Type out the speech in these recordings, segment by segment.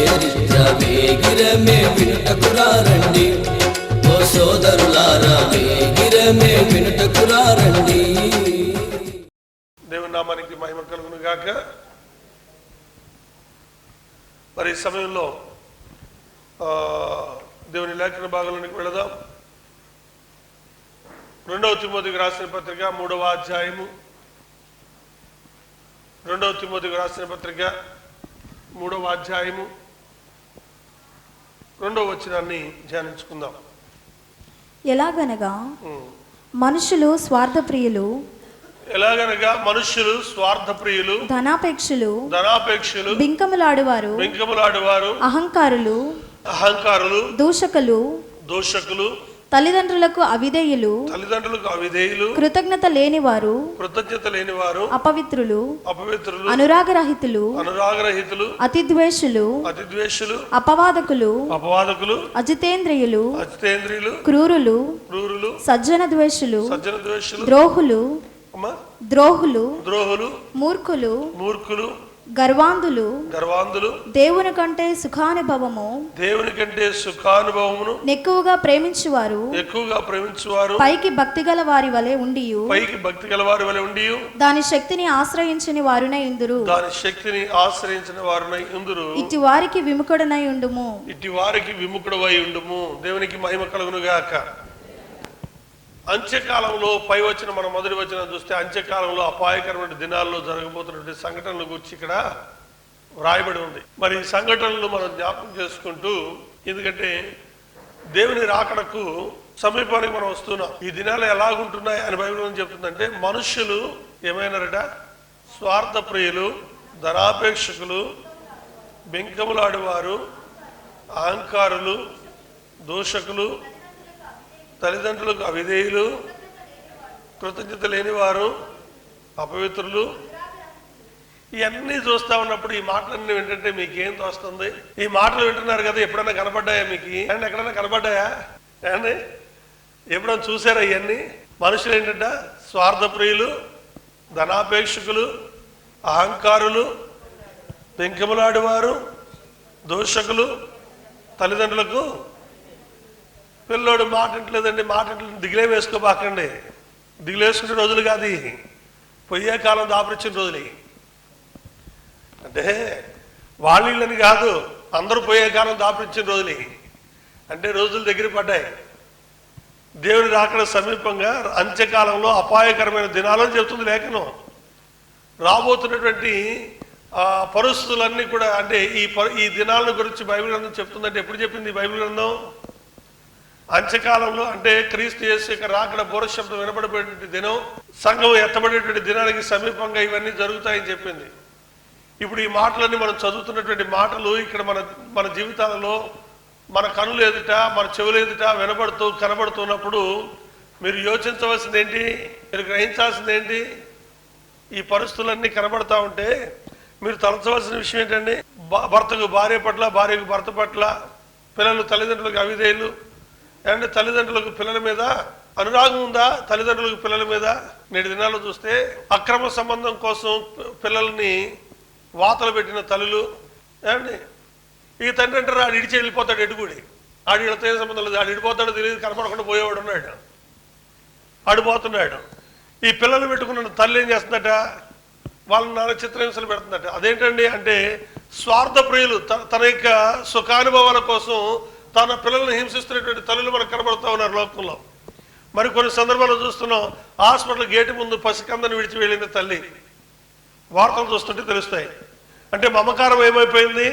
చరిత్ర వేగిరమే వినుటకురారండి. ఓ సోదరులారా వేగిరమే వినుటకురారండి. దేవుని నామానికి మహిమ కలుగును గాక. మరి ఈ సమయంలో దేవుని లేఖన భాగంలోనికి వెళదాం. 2వ తిమోతికి రాసిన పత్రిక 3వ అధ్యాయము. 2వ తిమోతికి రాసిన పత్రిక 3వ అధ్యాయము 2వ వచనాన్ని ధ్యానించుకుందాం. ఎలాగనగా మనుషులు స్వార్థప్రియులు, ఎలాగనగా మనుషులు స్వార్థప్రియులు, ధనాపేక్షులు, బింకములాడువారు, అహంకారులు, దూషకులు, తల్లిదండ్రులకు అవిధేయులు, కృతజ్ఞత లేనివారు, అపవిత్రులు, అనురాగరహితులు, అతిద్వేషులు, అపవాదకులు, అజితేంద్రియులు, క్రూరులు, సజ్జన ద్వేషులు, ద్రోహులు, మూర్ఖులు, గర్వాంధులు, దేవుని కంటే సుఖానుభవమును ఎక్కువగా ప్రేమించువారు, పైకి భక్తి గల వారి వలె ఉండియు దాని శక్తిని ఆశ్రయించని వారునై ఉందురు. ఇటు వారికి విముఖుడనై ఉండుము. దేవునికి మహిమ కలుగును గాక. అంత్యకాలంలో పై వచ్చిన మన మొదటి వచనం చూస్తే అంత్యకాలంలో అపాయకరమైన దినాల్లో జరగబోతున్నటువంటి సంఘటనల గురించి ఇక్కడ వ్రాయబడి ఉంది. మరి ఈ సంఘటనలు మనం జ్ఞాపకం చేసుకుంటూ, ఎందుకంటే దేవుని రాకడకు సమీపానికి మనం వస్తున్నాం. ఈ దినాలు ఎలాగుంటున్నాయి అని బైబిల్ ఏం చెప్తుందంటే, మనుష్యులు ఏమైనారట? స్వార్థప్రియులు, ధనాపేక్షకులు, బెంకములాడువారు, అహంకారులు, దూషకులు, తల్లిదండ్రులకు అవిధేయులు, కృతజ్ఞత లేనివారు, అపవిత్రులు. ఇవన్నీ చూస్తా ఉన్నప్పుడు ఈ మాటలన్నీ వింటుంటే మీకేం తోస్తుంది? ఈ మాటలు వింటున్నారు కదా, ఎప్పుడైనా కనపడ్డాయా మీకు? అండ్ ఎక్కడైనా కనపడ్డాయా అండి? ఎప్పుడైనా చూసారా ఇవన్నీ? మనుషులు ఏంటంట? స్వార్థప్రియులు, ధనాపేక్షకులు, అహంకారులు, బెంకములాడువారు, దూషకులు, తల్లిదండ్రులకు పిల్లోడు మాట ఇంటలేదండి, మాట దిగులే వేసుకోబాకండి. దిగులేసుకునే రోజులు కాదు, పొయ్యే కాలం దాపరిచిన రోజులు. అంటే వాళ్ళని కాదు, అందరూ పోయే కాలం దాపరిచిన రోజులు. అంటే రోజులు దగ్గర పడ్డాయి. దేవుని రాకడ సమీపంగా అంత్యకాలంలో అపాయకరమైన దినాలని చెప్తుంది లేఖనం. రాబోతున్నటువంటి పరిస్థితులన్నీ కూడా, అంటే ఈ దినాలను గురించి బైబిల్ గ్రంథం చెప్తుందంటే ఎప్పుడు చెప్పింది బైబిల్ గ్రంథం? అంత్యకాలంలో, అంటే క్రీస్తు యేసు యొక్క రాకడ బోరశబ్దం వినబడేటువంటి దినం, సంఘం ఎత్తబడేటువంటి దినానికి సమీపంగా ఇవన్నీ జరుగుతాయని చెప్పింది. ఇప్పుడు ఈ మాటలన్నీ మనం చదువుతున్నటువంటి మాటలు ఇక్కడ మన జీవితాలలో, మన కనులు ఎదుట, మన చెవులు ఎదుట కనబడుతున్నప్పుడు మీరు యోచించవలసింది ఏంటి? మీరు గ్రహించాల్సింది ఏంటి? ఈ పరిస్థితులన్నీ కనబడతా ఉంటే మీరు తలచవలసిన విషయం ఏంటండి? భర్తకు భార్య పట్ల, భార్యకు భర్త పట్ల, పిల్లలు తల్లిదండ్రులకు అవిధేయులు, అంటే తల్లిదండ్రులకు పిల్లల మీద అనురాగం ఉందా? తల్లిదండ్రులకు పిల్లల మీద నేటి దినాల్లో చూస్తే అక్రమ సంబంధం కోసం పిల్లల్ని వాతలు పెట్టిన తల్లులు. ఏమండి, ఈ తండ్రి అంటారు ఆడు ఇడిచి వెళ్ళిపోతాడు, ఎడుగుడి ఆడు వీళ్ళతో ఏ సంబంధం లేదు, ఆడు ఇడిపోతాడో తెలియదు, కనపడకుండా పోయేవాడు ఉన్నాడు, ఆడిపోతున్నాడు. ఈ పిల్లలు పెట్టుకున్న తల్లి ఏం చేస్తుందట? వాళ్ళని నాన్న చిత్రహింసలు పెడుతుందట. అదేంటండి అంటే స్వార్థప్రియులు, తన యొక్క సుఖానుభవాల కోసం తన పిల్లల్ని హింసిస్తున్నటువంటి తల్లులు మనకు కనబడుతూ ఉన్నారు లోకంలో. మరి కొన్ని సందర్భాల్లో చూస్తున్నాం, హాస్పిటల్ గేటు ముందు పసికందని విడిచి వెళ్ళిన తల్లి. వార్తలు చూస్తుంటే తెలుస్తాయి. అంటే మమకారం ఏమైపోయింది?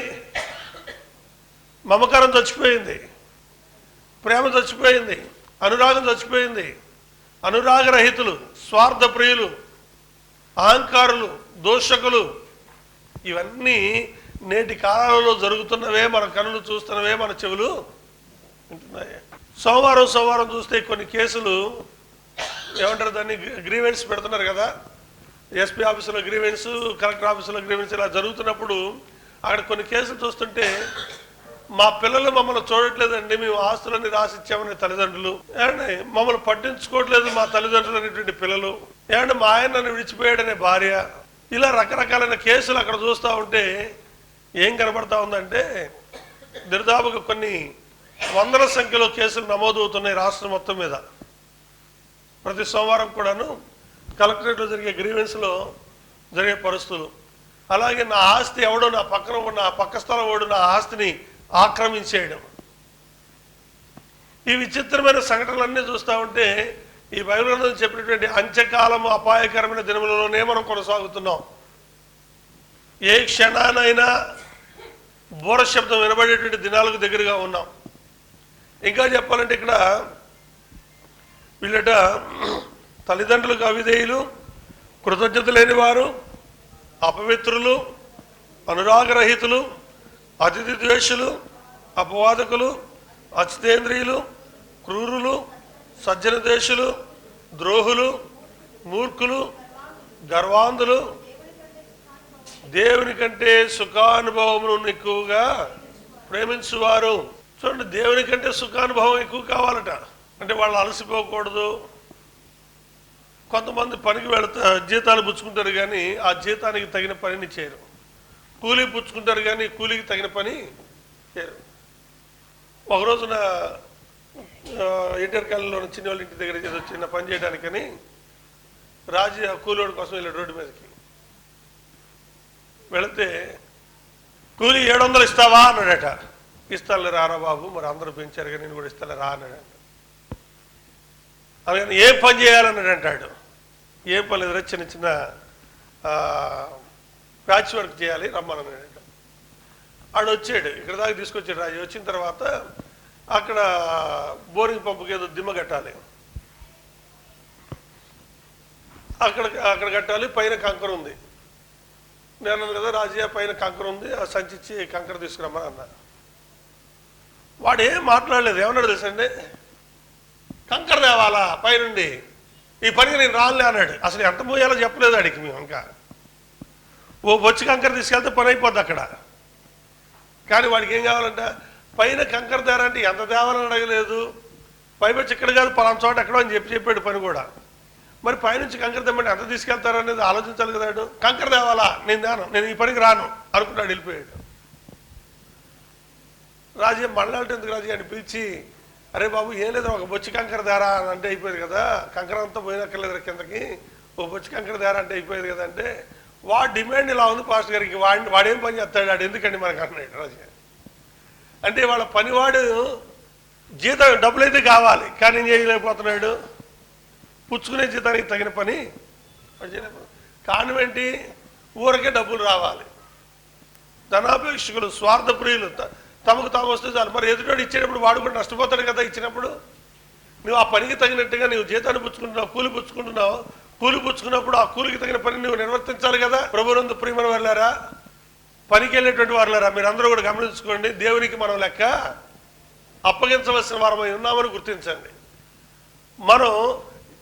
మమకారం చచ్చిపోయింది, ప్రేమ చచ్చిపోయింది, అనురాగం చచ్చిపోయింది. అనురాగరహితులు, స్వార్థప్రియులు, అహంకారులు, దూషకులు, ఇవన్నీ నేటి కాలంలో జరుగుతున్నవే, మన కనులు చూస్తున్నవే, మన చెవులు వింటున్నాయి. సోమవారం చూస్తే కొన్ని కేసులు ఏమంటారు దాన్ని, గ్రీవెన్స్ పెడుతున్నారు కదా. ఎస్పీ ఆఫీసులో గ్రీవెన్స్, కలెక్టర్ ఆఫీసులో గ్రీవెన్స్, ఇలా జరుగుతున్నప్పుడు అక్కడ కొన్ని కేసులు చూస్తుంటే, మా పిల్లలు మమ్మల్ని చూడట్లేదండి, మేము ఆస్తులన్నీ రాసిచ్చామనే తల్లిదండ్రులు, ఏమండి మమ్మల్ని పట్టించుకోవట్లేదు మా తల్లిదండ్రులు అనేటువంటి పిల్లలు, ఏమంటే మా ఆయన నన్ను విడిచిపోయాడనే భార్య, ఇలా రకరకాలైన కేసులు అక్కడ చూస్తూ ఉంటే ఏం కనబడతా ఉందంటే దరిదాపుగా కొన్ని వందల సంఖ్యలో కేసులు నమోదవుతున్నాయి రాష్ట్రం మొత్తం మీద. ప్రతి సోమవారం కూడాను కలెక్టరేట్లో జరిగే గ్రీవెన్స్లో జరిగే పరిస్థితులు. అలాగే నా ఆస్తి ఎవడో నా పక్కన ఉన్న ఆ పక్క స్థలం వాడు నా ఆస్తిని ఆక్రమించేయడం. ఈ విచిత్రమైన సంఘటనలన్నీ చూస్తూ ఉంటే ఈ బైబిల్ గ్రంథం చెప్పినటువంటి అంత్యకాలం అపాయకరమైన దినములలోనే మనం కొనసాగుతున్నాం. ఏ క్షణానైనా బోర శబ్దం వినబడేటువంటి దినాలకు దగ్గరగా ఉన్నాం. ఇంకా చెప్పాలంటే ఇక్కడ వీళ్ళట తల్లిదండ్రులకు అవిధేయులు, కృతజ్ఞత లేని వారు, అపవిత్రులు, అనురాగరహితులు, అతిథి ద్వేషులు, అపవాదకులు, అచితేంద్రియులు, క్రూరులు, సజ్జన ద్వేషులు, ద్రోహులు, మూర్ఖులు, గర్వాంధులు, దేవుని కంటే సుఖానుభవమును ఎక్కువగా ప్రేమించువారు. చూడండి, దేవుని కంటే సుఖానుభవం ఎక్కువ కావాలట. అంటే వాళ్ళు అలసిపోకూడదు. కొంతమంది పనికి జీతాలు పుచ్చుకుంటారు కానీ ఆ జీతానికి తగిన పనిని చేయరు. కూలీ పుచ్చుకుంటారు కానీ కూలీకి తగిన పని చేయరు. ఒకరోజున ఇంటర్ కాలంలో చిన్న వాళ్ళ ఇంటి దగ్గర ఏదో చిన్న పని చేయడానికని రాజు ఆ కూలోడి కోసం వెళ్ళాడు. రోడ్డు మీదకి వెళితే కూలీ 700 ఇస్తావా అన్నాడట. ఇస్తానులే రారా బాబు, మరి అందరూ పెంచారు కానీ నేను కూడా ఇస్తాను రా అన్నాడట. అలాగే ఏం పని చేయాలన్నాడు అంటాడు. ఏం పని లేదు, చిన్న చిన్న ప్యాచ్ వర్క్ చేయాలి రమ్మన్నాడట. ఆడు వచ్చాడు, ఇక్కడ దాకా తీసుకొచ్చాడు రాజు. వచ్చిన తర్వాత అక్కడ బోరింగ్ పంపుకి ఏదో దిమ్మ కట్టాలి. అక్కడ కట్టాలి, పైన కంకర ఉంది. నేను అన్నాను కదా రాజయ్య పైన కంకర ఉంది, ఆ సంచిచ్చి కంకర తీసుకురమ్మని అన్నా. వాడు ఏం మాట్లాడలేదు. ఏమన్నాడు తెలుసండి, కంకర తేవాలా పైనుండి, ఈ పనికి నేను రానులే అన్నాడు. అసలు ఎంత పోయాలో చెప్పలేదు అడిగి. మేము ఇంకా వచ్చి కంకర తీసుకెళ్తే పని అయిపోద్ది అక్కడ. కానీ వాడికి ఏం కావాలంట, పైన కంకర తేరా అంటే ఎంత తేవాలని అడగలేదు. పైపచ్చి ఇక్కడ కాదు పలానా చోట ఎక్కడో అని చెప్పాడు పని కూడా. మరి పైనుంచి కంకర తెమ్మంటే ఎంత తీసుకెళ్తారనేది ఆలోచించాలి కదా. కంకర తేవాలా, నేను ఈ పనికి రాను అనుకున్నాడు, వెళ్ళిపోయాడు. రాజయ్య మళ్ళీ ఎందుకు రాజయ్య అని పిలిచి, అరే బాబు ఏం లేదు ఒక బొచ్చి కంకర తేరా అని అంటే అయిపోయేది కదా, కంకర అంతా పోయినక్కర్లేదు కిందకి, ఓ బొచ్చి కంకర తేరా అంటే అయిపోయేది కదా. అంటే వాడు డిమాండ్ ఇలా ఉంది పాస్టర్ గారికి, వాడేం పని చేస్తాడు, వాడు ఎందుకండి మనకు అన్నాడు రాజయ్య. అంటే వాళ్ళ పనివాడు జీతం డబ్బులైతే కావాలి కానీ ఏం చేయలేకపోతున్నాడు, పుచ్చుకునే జీతానికి తగిన పని కానివేంటి, ఊరికే డబ్బులు రావాలి. ధనాపేక్షకులు, స్వార్థప్రియులు, తమకు తాము వస్తే చాలు. మరి ఎదుటి ఇచ్చేటప్పుడు వాడు కూడా నష్టపోతాడు కదా. ఇచ్చినప్పుడు నువ్వు ఆ పనికి తగినట్టుగా నువ్వు జీతాన్ని పుచ్చుకుంటున్నావు, కూలి పుచ్చుకుంటున్నావు. కూలి పుచ్చుకున్నప్పుడు ఆ కూలికి తగిన పని నువ్వు నిర్వర్తించాలి కదా. ప్రభునందు ప్రియమైన వారులారా, పనికి వెళ్ళేటువంటి వారులారా, మీరు అందరూ కూడా గమనించుకోండి. దేవునికి మనం లెక్క అప్పగించవలసిన వారమై ఉన్నామని గుర్తించండి. మనం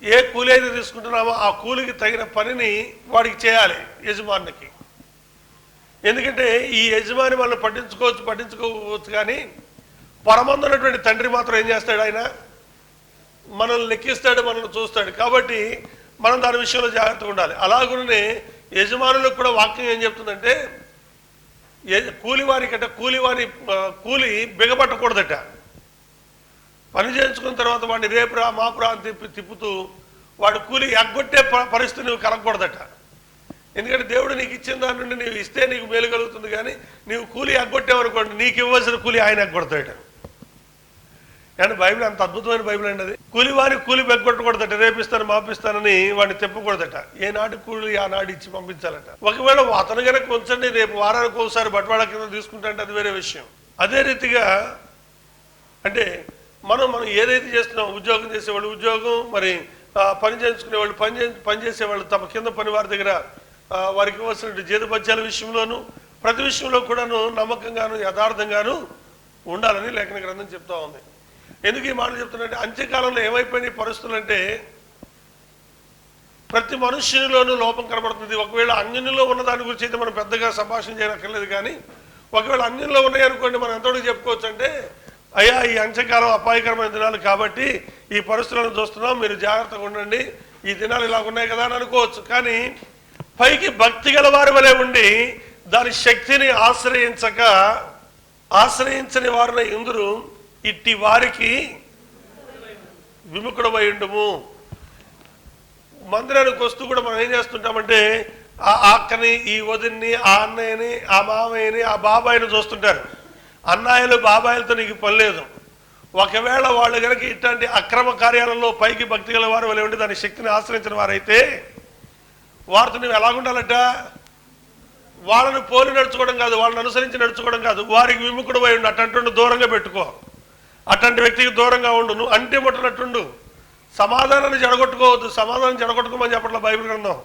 ఏ కూలి అయితే తీసుకుంటున్నామో ఆ కూలికి తగిన పనిని వాడికి చేయాలి, యజమానికి. ఎందుకంటే ఈ యజమాని మనల్ని పట్టించుకోవచ్చు కానీ పరమందున్నటువంటి తండ్రి మాత్రం ఏం చేస్తాడు, ఆయన మనల్ని లెక్కిస్తాడు, మనల్ని చూస్తాడు. కాబట్టి మనం దాని విషయంలో జాగ్రత్తగా ఉండాలి. అలాగనే యజమానులకు కూడా వాక్యం ఏం చెప్తుందంటే, కూలివారికంటే కూలి బిగపట్టకూడదట. పని చేయించుకున్న తర్వాత వాడిని రేపురా మాపురా అని తిప్పుతూ వాడు కూలి ఎగ్గొట్టే పరిస్థితి నువ్వు కలగకూడదట. ఎందుకంటే దేవుడు నీకు ఇచ్చిన దాని నుండి నీవు ఇస్తే నీకు మేలు కలుగుతుంది, కానీ నీవు కూలి ఎగ్గొట్టేవనుకోండి నీకు ఇవ్వాల్సిన కూలి ఆయన ఎగ్గొడతాడు. కానీ బైబిల్ అంత అద్భుతమైన బైబిల్ అండి అది. కూలి బెగ్గొట్టకూడదట, రేపిస్తాను మాపిస్తానని వాడిని తిప్పకూడదట. ఏనాటి కూలి ఆనాడు ఇచ్చి పంపించాలట. ఒకవేళ అతను కనుక ఉంచండి, రేపు వారానికి ఒకసారి బట్వాడా కింద తీసుకుంటే అంటే అది వేరే విషయం. అదే రీతిగా అంటే మనం ఏదైతే చేస్తున్నాం, ఉద్యోగం చేసేవాళ్ళు ఉద్యోగం, మరి పని చేయించుకునే వాళ్ళు పని చేసేవాళ్ళు తమ కింద పని వారి దగ్గర వారికి ఇవ్వాల్సిన జీతభత్యాల విషయంలోనూ ప్రతి విషయంలో కూడాను నమ్మకంగాను యథార్థంగాను ఉండాలని లేఖన గ్రంథం చెప్తా ఉంది. ఎందుకు ఈ మాటలు చెప్తున్నంటే, అంత్యకాలంలో ఏమైపోయిన పరిస్థితులు అంటే ప్రతి మనుష్యునిలోనూ లోపం కనబడుతుంది. ఒకవేళ అన్యునిలో ఉన్న దాని గురించి అయితే మనం పెద్దగా సంభాషణ చేయనక్కర్లేదు, కానీ ఒకవేళ అన్యునిలో ఉన్నాయనుకోండి మనం ఎంతవరకు చెప్పుకోవచ్చు అంటే, అయ్యా ఈ అంత్యకాలం అపాయకరమైన దినాలు కాబట్టి ఈ పరిస్థితులను చూస్తున్నాం, మీరు జాగ్రత్తగా ఉండండి, ఈ దినాలు ఇలా ఉన్నాయి కదా అని అనుకోవచ్చు. కానీ పైకి భక్తి గల వారి వలె ఉండి దాని శక్తిని ఆశ్రయించక ఆశ్రయించని వారిన ఇందురు ఇట్టి వారికి విముఖుడమై ఉండుము. మందిరానికి వస్తూ కూడా మనం ఏం చేస్తుంటామంటే ఆ అక్కని, ఈ వదిన్ని, ఆ అన్నయ్యని, ఆ మామయ్యని, ఆ బాబాయిని చూస్తుంటారు. అన్నయ్యలు బాబాయిలతో నీకు పని లేదు. ఒకవేళ వాళ్ళు కనుక ఇట్లాంటి అక్రమ కార్యాలలో పైకి భక్తి గల వారు వలె ఉండి దాని శక్తిని ఆశ్రయించిన వారైతే వారితో నువ్వు ఎలాగుండాలట? వాళ్ళని పోలి నడుచుకోవడం కాదు, వాళ్ళని అనుసరించి నడుచుకోవడం కాదు, వారికి విముఖుడు అయి ఉండు. అట్లాంటి దూరంగా పెట్టుకో, అట్లాంటి వ్యక్తికి దూరంగా ఉండు. నువ్వు అంటే ముట్టనట్టుండు. సమాధానాన్ని జడగొట్టుకోవద్దు. సమాధానం జడగొట్టుకోమని చెప్పట్ల బైబిల్ గ్రంథం.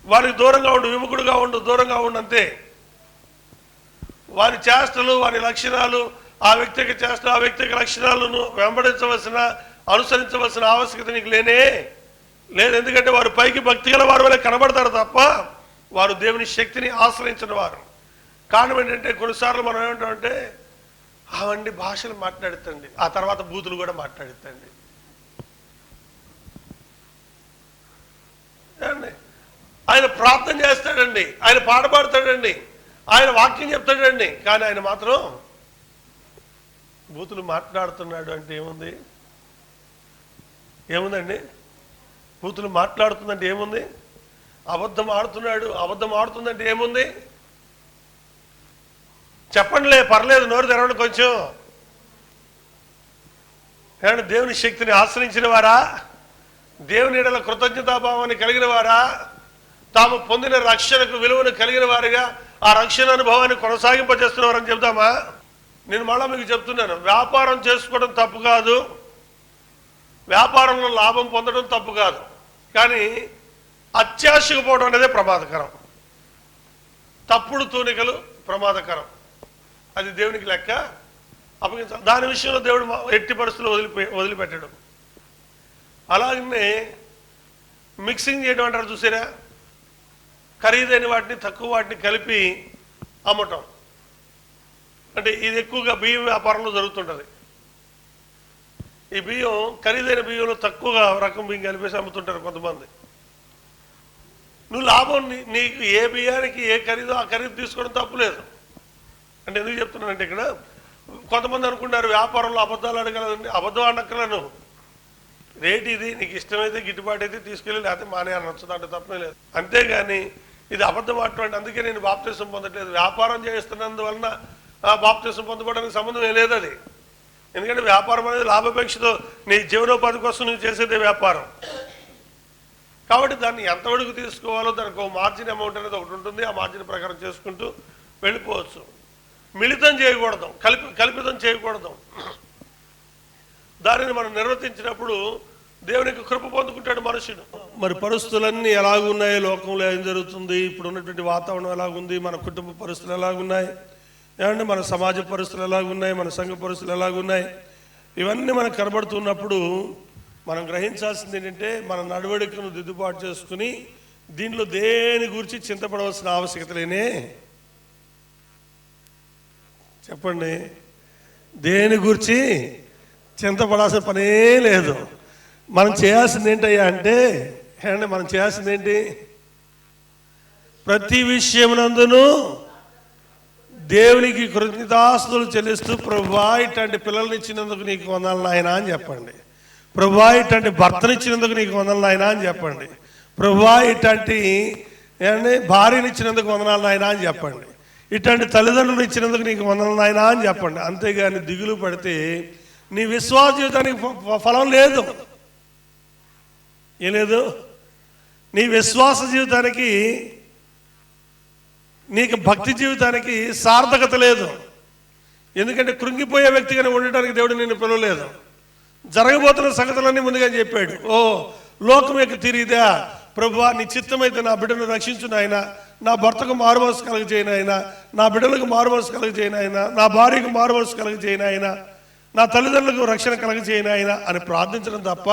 వారికి దూరంగా ఉండు, విముఖుడుగా ఉండు, దూరంగా ఉండు అంతే. వారి చేష్టలు, వారి లక్షణాలు, ఆ వ్యక్తికి చేష్ట, ఆ వ్యక్తికి లక్షణాలను వెంబడించవలసిన, అనుసరించవలసిన ఆవశ్యకత నీకు లేనే లేదు. ఎందుకంటే వారు పైకి భక్తి గల వారి వల్ల కనబడతారు తప్ప వారు దేవుని శక్తిని ఆశ్రయించిన వారు. కారణం ఏంటంటే కొన్నిసార్లు మనం ఏమంటామంటే అవన్నీ భాషలు మాట్లాడుతండి, ఆ తర్వాత బూతులు కూడా మాట్లాడుతండి. ఆయన ప్రార్థన చేస్తాడండి, ఆయన పాట పాడతాడండి, ఆయన వాక్యం చెప్తాడండి, కానీ ఆయన మాత్రం బూతులు మాట్లాడుతున్నాడు అంటే ఏముంది? ఏముందండి? బూతులు మాట్లాడుతుందంటే ఏముంది? అబద్ధం ఆడుతున్నాడు, అబద్ధం ఆడుతుందంటే ఏముంది? చెప్పండిలే, పర్లేదు, నోరు తెరవండి కొంచెం. ఏమంటే దేవుని శక్తిని ఆశ్రయించిన వారా, దేవుని ఎడల కృతజ్ఞతాభావాన్ని కలిగిన వారా, తాము పొందిన రక్షణకు విలువను కలిగిన వారిగా ఆ రక్షణ అనుభవాన్ని కొనసాగింపజేస్తున్నవారని చెప్తామా? నేను మళ్ళా మీకు చెప్తున్నాను, వ్యాపారం చేసుకోవడం తప్పు కాదు, వ్యాపారంలో లాభం పొందడం తప్పు కాదు, కానీ అత్యాశకు పోవడం అనేదే ప్రమాదకరం. తప్పుడు తూనికలు ప్రమాదకరం. అది దేవునికి లెక్క అప్పగించాలి. దాని విషయంలో దేవుడు ఎట్టి పరిస్థితుల్లో వదిలిపెట్టడం. అలాగనే మిక్సింగ్ చేయడం అంటారు చూసారా? ఖరీదైన వాటిని తక్కువ వాటిని కలిపి అమ్మటం. అంటే ఇది ఎక్కువగా బియ్యం వ్యాపారంలో జరుగుతుంటుంది. ఈ బియ్యం ఖరీదైన బియ్యంలో తక్కువగా రకం బియ్యం కలిపేసి అమ్ముతుంటారు కొంతమంది. నువ్వు లాభం నీకు ఏ బియ్యానికి ఏ ఖరీదో ఆ ఖరీదు తీసుకోవడం తప్పులేదు. అంటే ఎందుకు చెప్తున్నానంటే ఇక్కడ కొంతమంది అనుకుంటారు వ్యాపారంలో అబద్ధాలు అడగలండి. అబద్ధం అనక్కలను, రేట్ ఇది, నీకు ఇష్టమైతే గిట్టుబాటు అయితే తీసుకెళ్ళి, లేకపోతే మానే అనొచ్చు, దాంట్లో తప్పే లేదు. అంతేగాని ఇది అబద్ధం అటువంటి అందుకే నేను బాప్తిసం పొందట్లేదు, వ్యాపారం చేస్తున్నందువలన బాప్తిసం పొందడానికి సంబంధం ఏం లేదు అది. ఎందుకంటే వ్యాపారం అనేది లాభాపేక్షతో నీ జీవనోపాధి కోసం నువ్వు చేసేదే వ్యాపారం. కాబట్టి దాన్ని ఎంతవరకు తీసుకోవాలో దానికి ఒక మార్జిన్ అమౌంట్ అనేది ఒకటి ఉంటుంది. ఆ మార్జిన్ ప్రకారం చేసుకుంటూ వెళ్ళిపోవచ్చు. మిళితం చేయకూడదు, కల్పితం చేయకూడదు. దానిని మనం నిర్వర్తించినప్పుడు దేవునికి కృప పొందుకుంటాడు మనుషుడు. మరి పరిస్థితులన్నీ ఎలాగున్నాయి, లోకంలో ఏం జరుగుతుంది, ఇప్పుడు ఉన్నటువంటి వాతావరణం ఎలాగుంది, మన కుటుంబ పరిస్థితులు ఎలాగున్నాయి, ఏమంటే మన సమాజ పరిస్థితులు ఎలాగున్నాయి, మన సంఘ పరిస్థితులు ఎలాగున్నాయి, ఇవన్నీ మనకు కనబడుతున్నప్పుడు మనం గ్రహించాల్సింది ఏంటంటే మన నడవడికను దిద్దుబాటు చేసుకుని దీంట్లో దేని గురించి చింతపడవలసిన ఆవశ్యకత లేనే. చెప్పండి, దేని గురించి చింతపడాల్సిన పనే లేదు. మనం చేయాల్సింది ఏంటయ్యా అంటే మనం చేయాల్సింది ఏంటి? ప్రతి విషయమునందును దేవునికి కృతజ్ఞతాస్తుతులు చెల్లిస్తూ ప్రభువా ఇట్లాంటి పిల్లల్ని ఇచ్చినందుకు నీకు వందనాలు నాయనా అని చెప్పండి. ప్రభువా ఇట్లాంటి భర్తనిచ్చినందుకు నీకు వందనాలు నాయనా అని చెప్పండి. ప్రభువా ఇట్లాంటి భార్యని ఇచ్చినందుకు వందనాలు నాయనా అని చెప్పండి. ఇట్లాంటి తల్లిదండ్రులు ఇచ్చినందుకు నీకు వందనాలు నాయనా అని చెప్పండి. అంతేగాని దిగులు పడితే నీ విశ్వాస జీవితానికి ఫలం లేదు. ఏం లేదు? నీ విశ్వాస జీవితానికి, నీకు భక్తి జీవితానికి సార్థకత లేదు. ఎందుకంటే కృంగిపోయే వ్యక్తిగానే ఉండటానికి దేవుడు నిన్ను పిలవలేదు. జరగబోతున్న సంగతులన్నీ ముందుగా చెప్పాడు. ఓ లోకం యొక్క తిరిగిదా ప్రభువా, నీ చిత్తమైతే నా బిడ్డను రక్షించు నాయన, నా భర్తకు మారుమనసు కలుగజేయను ఆయన, నా బిడ్డలకు మారుమనసు కలుగజేయను ఆయన, నా భార్యకు మారుమనసు కలుగజేయను ఆయన, నా తల్లిదండ్రులకు రక్షణ కలుగజేయను ఆయన అని ప్రార్థించడం తప్ప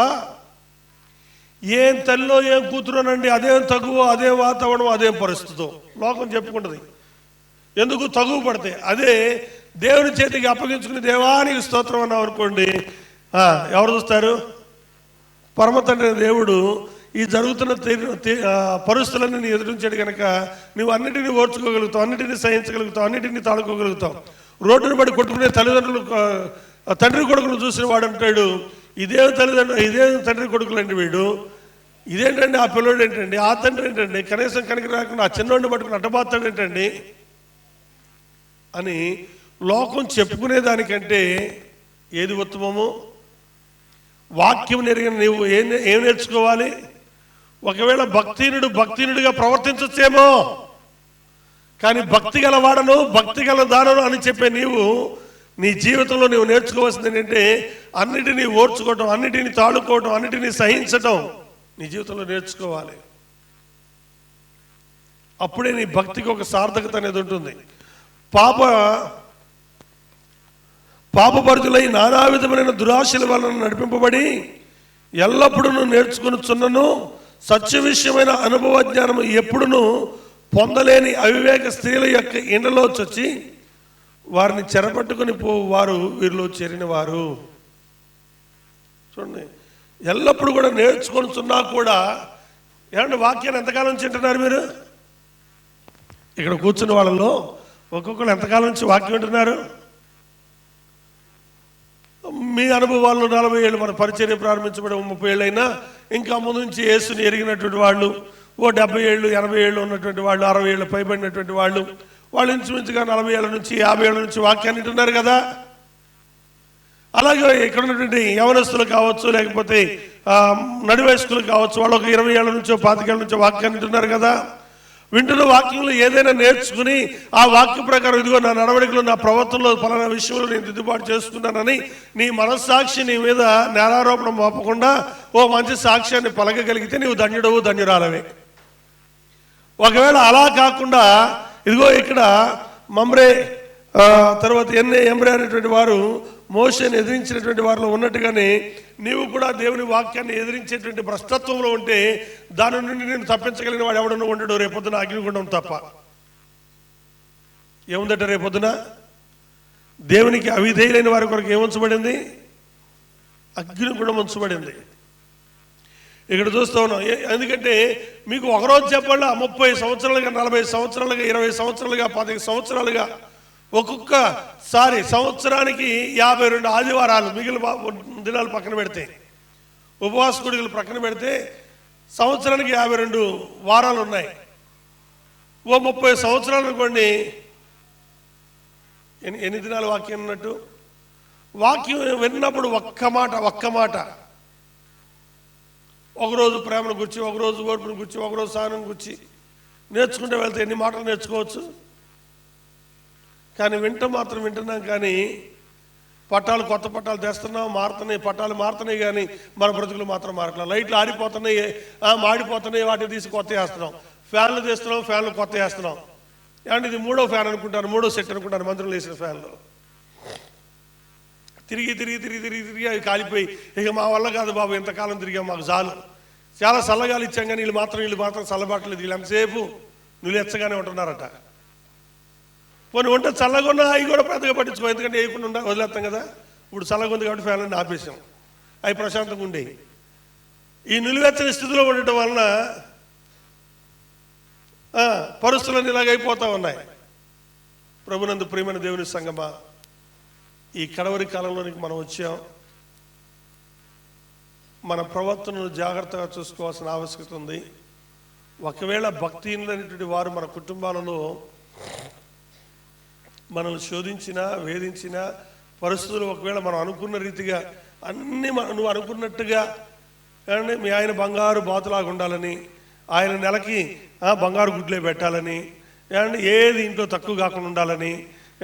ఏం తల్లిలో ఏం కూతురునండి అదేం తగువ, అదే వాతావరణం, అదేం పరిస్థితో లోకం చెప్పుకుంటుంది. ఎందుకు తగువ పడితే అదే దేవుని చేతికి అప్పగించుకుని దేవానికి స్తోత్రం అన్నావు అనుకోండి, ఎవరు చూస్తారు? పరమ తండ్రి దేవుడు ఈ జరుగుతున్న పరిస్థితులన్నీ నీ ఎదురించాడు కనుక నువ్వు అన్నిటినీ ఓర్చుకోగలుగుతావు, అన్నిటినీ సహించగలుగుతావు, అన్నిటినీ తాడుకోగలుగుతావు. రోడ్డును బట్టి కొట్టుకునే తల్లిదండ్రులు తండ్రి కొడుకులు చూసిన వాడు అంటాడు, ఇదేం తల్లిదండ్రులు, ఇదేం తండ్రి కొడుకులు అండి, వీడు ఇదేంటండి, ఆ పిల్లోడు ఏంటండి, ఆ తండ్రి ఏంటండి, కనీసం కనుక రాకుండా ఆ చిన్నోడిని పట్టుకుని అట్టబాతాడు ఏంటండి అని లోకం చెప్పుకునేదానికంటే ఏది ఉత్తమము? వాక్యం నెరిగిన నీవు ఏం నేర్చుకోవాలి? ఒకవేళ భక్తిహీనుడిగా ప్రవర్తించచ్చేమో, కానీ భక్తి గల వాడను, భక్తి గల దానను అని చెప్పే నీవు నీ జీవితంలో నీవు నేర్చుకోవాల్సింది ఏంటంటే అన్నిటినీ ఓర్చుకోవటం, అన్నిటినీ తాళుకోవటం, అన్నిటినీ సహించటం నీ జీవితంలో నేర్చుకోవాలి. అప్పుడే నీ భక్తికి ఒక సార్థకత అనేది ఉంటుంది. పాపపరుతులై నానా విధమైన దురాశల వలన నడిపింపబడి ఎల్లప్పుడూ నేర్చుకునిచున్నను సత్య విషయమైన అనుభవ జ్ఞానము ఎప్పుడును పొందలేని అవివేక స్త్రీల యొక్క ఇండలో చొచ్చి వారిని చెరపట్టుకుని వారు వీరిలో చేరిన వారు. చూడండి, ఎల్లప్పుడు కూడా నేర్చుకొనిచున్నా కూడా ఏమంటే వాక్యాన్ని ఎంతకాలం నుంచి వింటున్నారు మీరు? ఇక్కడ కూర్చున్న వాళ్ళలో ఒక్కొక్కరు ఎంతకాలం నుంచి వాక్యం వింటున్నారు? మీ అనుభవాల్లో 40 ఏళ్ళు మన పరిచర్య ప్రారంభించబడి 30 ఏళ్ళు అయినా ఇంకా ముందు నుంచి యేసుని ఎరిగినటువంటి వాళ్ళు, 70 ఏళ్ళు 80 ఏళ్ళు ఉన్నటువంటి వాళ్ళు, 60 ఏళ్ళు పైబడినటువంటి వాళ్ళు ఇంచుమించుగా 40 ఏళ్ళ నుంచి 50 ఏళ్ళ నుంచి వాక్యాన్ని వింటున్నారు కదా. అలాగే ఇక్కడ ఉన్నటువంటి యవనస్తులు కావచ్చు, లేకపోతే నడి వయస్కులు కావచ్చు, వాళ్ళు ఒక 20 ఏళ్ళ నుంచో 25 ఏళ్ళ నుంచో వాక్యాన్ని వింటున్నారు కదా. వింటున్న వాక్యంలో ఏదైనా నేర్చుకుని ఆ వాక్య ప్రకారం ఇదిగో నా నడవడికలో, నా ప్రవర్తనలో పలానా విషయంలో నేను దిద్దుబాటు చేసుకున్నానని నీ మనస్సాక్షి నీ మీద నేరారోపణ మోపకుండా ఓ మంచి సాక్ష్యాన్ని పలకగలిగితే నీవు ధన్యుడవు, ధన్యురాలవే. ఒకవేళ అలా కాకుండా ఇదిగో ఇక్కడ మమ్రే తర్వాత ఎంబ్రే అనేటువంటి వారు మోషేని ఎదిరించినటువంటి వారిలో ఉన్నట్టుగానే నీవు కూడా దేవుని వాక్యాన్ని ఎదిరించేటువంటి భ్రష్టత్వంలో ఉంటే దాని నుండి నేను తప్పించగలిగిన వాడు ఎవడన్నా ఉండడు రేపొద్దున అగ్నిగుండం తప్ప. ఏముందట రేపొద్దున? దేవునికి అవిధేయులైన వారి కొరకు ఏముంచబడింది? అగ్నిగుండం ఉంచబడింది. ఇక్కడ చూస్తూ ఉన్నాం. ఎందుకంటే మీకు ఒకరోజు చెప్పాలా 30 సంవత్సరాలుగా, 40 సంవత్సరాలుగా, 20 సంవత్సరాలుగా, 15 సంవత్సరాలుగా, ఒక్కొక్కసారి సంవత్సరానికి 52 ఆదివారాలు మిగిలిన దినాలు పక్కన పెడితే, ఉపవాస కూడికలు పక్కన పెడితే సంవత్సరానికి 52 వారాలు ఉన్నాయి. ఓ 30 సంవత్సరాలు అనుకోండి, ఎన్ని దినాలు వాక్యం అన్నట్టు? వాక్యం విన్నప్పుడు ఒక్క మాట ఒకరోజు ప్రేమను గుర్చి, ఒకరోజు ఓర్పును గుర్చి, ఒకరోజు సహనం గుర్చి నేర్చుకుంటే వెళ్తే ఎన్ని మాటలు నేర్చుకోవచ్చు. కానీ వింటున్నాం, కానీ కొత్త పట్టాలు తెస్తున్నాం, మారుతున్నాయి, పట్టాలు మారుతున్నాయి, కానీ మన బ్రతుకులు మాత్రం మారట్లేదు. లైట్లు ఆరిపోతున్నాయి, మాడిపోతున్నాయి, వాటిని తీసి కొత్త వేస్తున్నాం. ఫ్యాన్లు తీస్తున్నాం, ఫ్యాన్లు కొత్త వేస్తున్నాం. అంటే ఇది 3వ ఫ్యాన్ అనుకుంటారు, 3వ సెట్ అనుకుంటారు మంత్రులు వేసిన ఫ్యాన్లు. తిరిగి అవి కాలిపోయి ఇక మా వల్ల కాదు బాబు, ఎంతకాలం తిరిగాం, మాకు చాలు, చాలా చల్లగాలు ఇచ్చాం, కానీ వీళ్ళు మాత్రం చల్లబట్టలేదు. వీళ్ళు ఎంతసేపు నువ్వు ఎచ్చగానే ఉంటున్నారట. కొన్ని వంట చల్లగొన్నా అవి కూడా పెద్దగా పట్టించుకో, ఎందుకంటే వేయకుండా వదిలేస్తాం కదా. ఇప్పుడు చల్లగా ఉంది కాబట్టి ఫ్యాన్లన్నీ ఆపేసాం, అవి ప్రశాంతంగా ఉండే. ఈ నిలువెచ్చని స్థితిలో ఉండటం వలన పరిస్థితులన్నీ ఇలాగ అయిపోతూ ఉన్నాయి. ప్రభునందు ప్రియమైన దేవుని సంగమా, ఈ కడవరి కాలంలోనికి మనం వచ్చాం. మన ప్రవర్తనను జాగ్రత్తగా చూసుకోవాల్సిన ఆవశ్యకత ఉంది. ఒకవేళ భక్తిహీనులైనటువంటి వారు మన కుటుంబాలలో మనల్ని శోధించినా, వేధించినా, పరిస్థితులు ఒకవేళ మనం అనుకున్న రీతిగా అన్నీ నువ్వు అనుకున్నట్టుగా, కానీ మీ ఆయన బంగారు బాతులాగా ఉండాలని, ఆయన నెలకి బంగారు గుడ్లే పెట్టాలని, అండ్ ఏది ఇంట్లో తక్కువ కాకుండా ఉండాలని,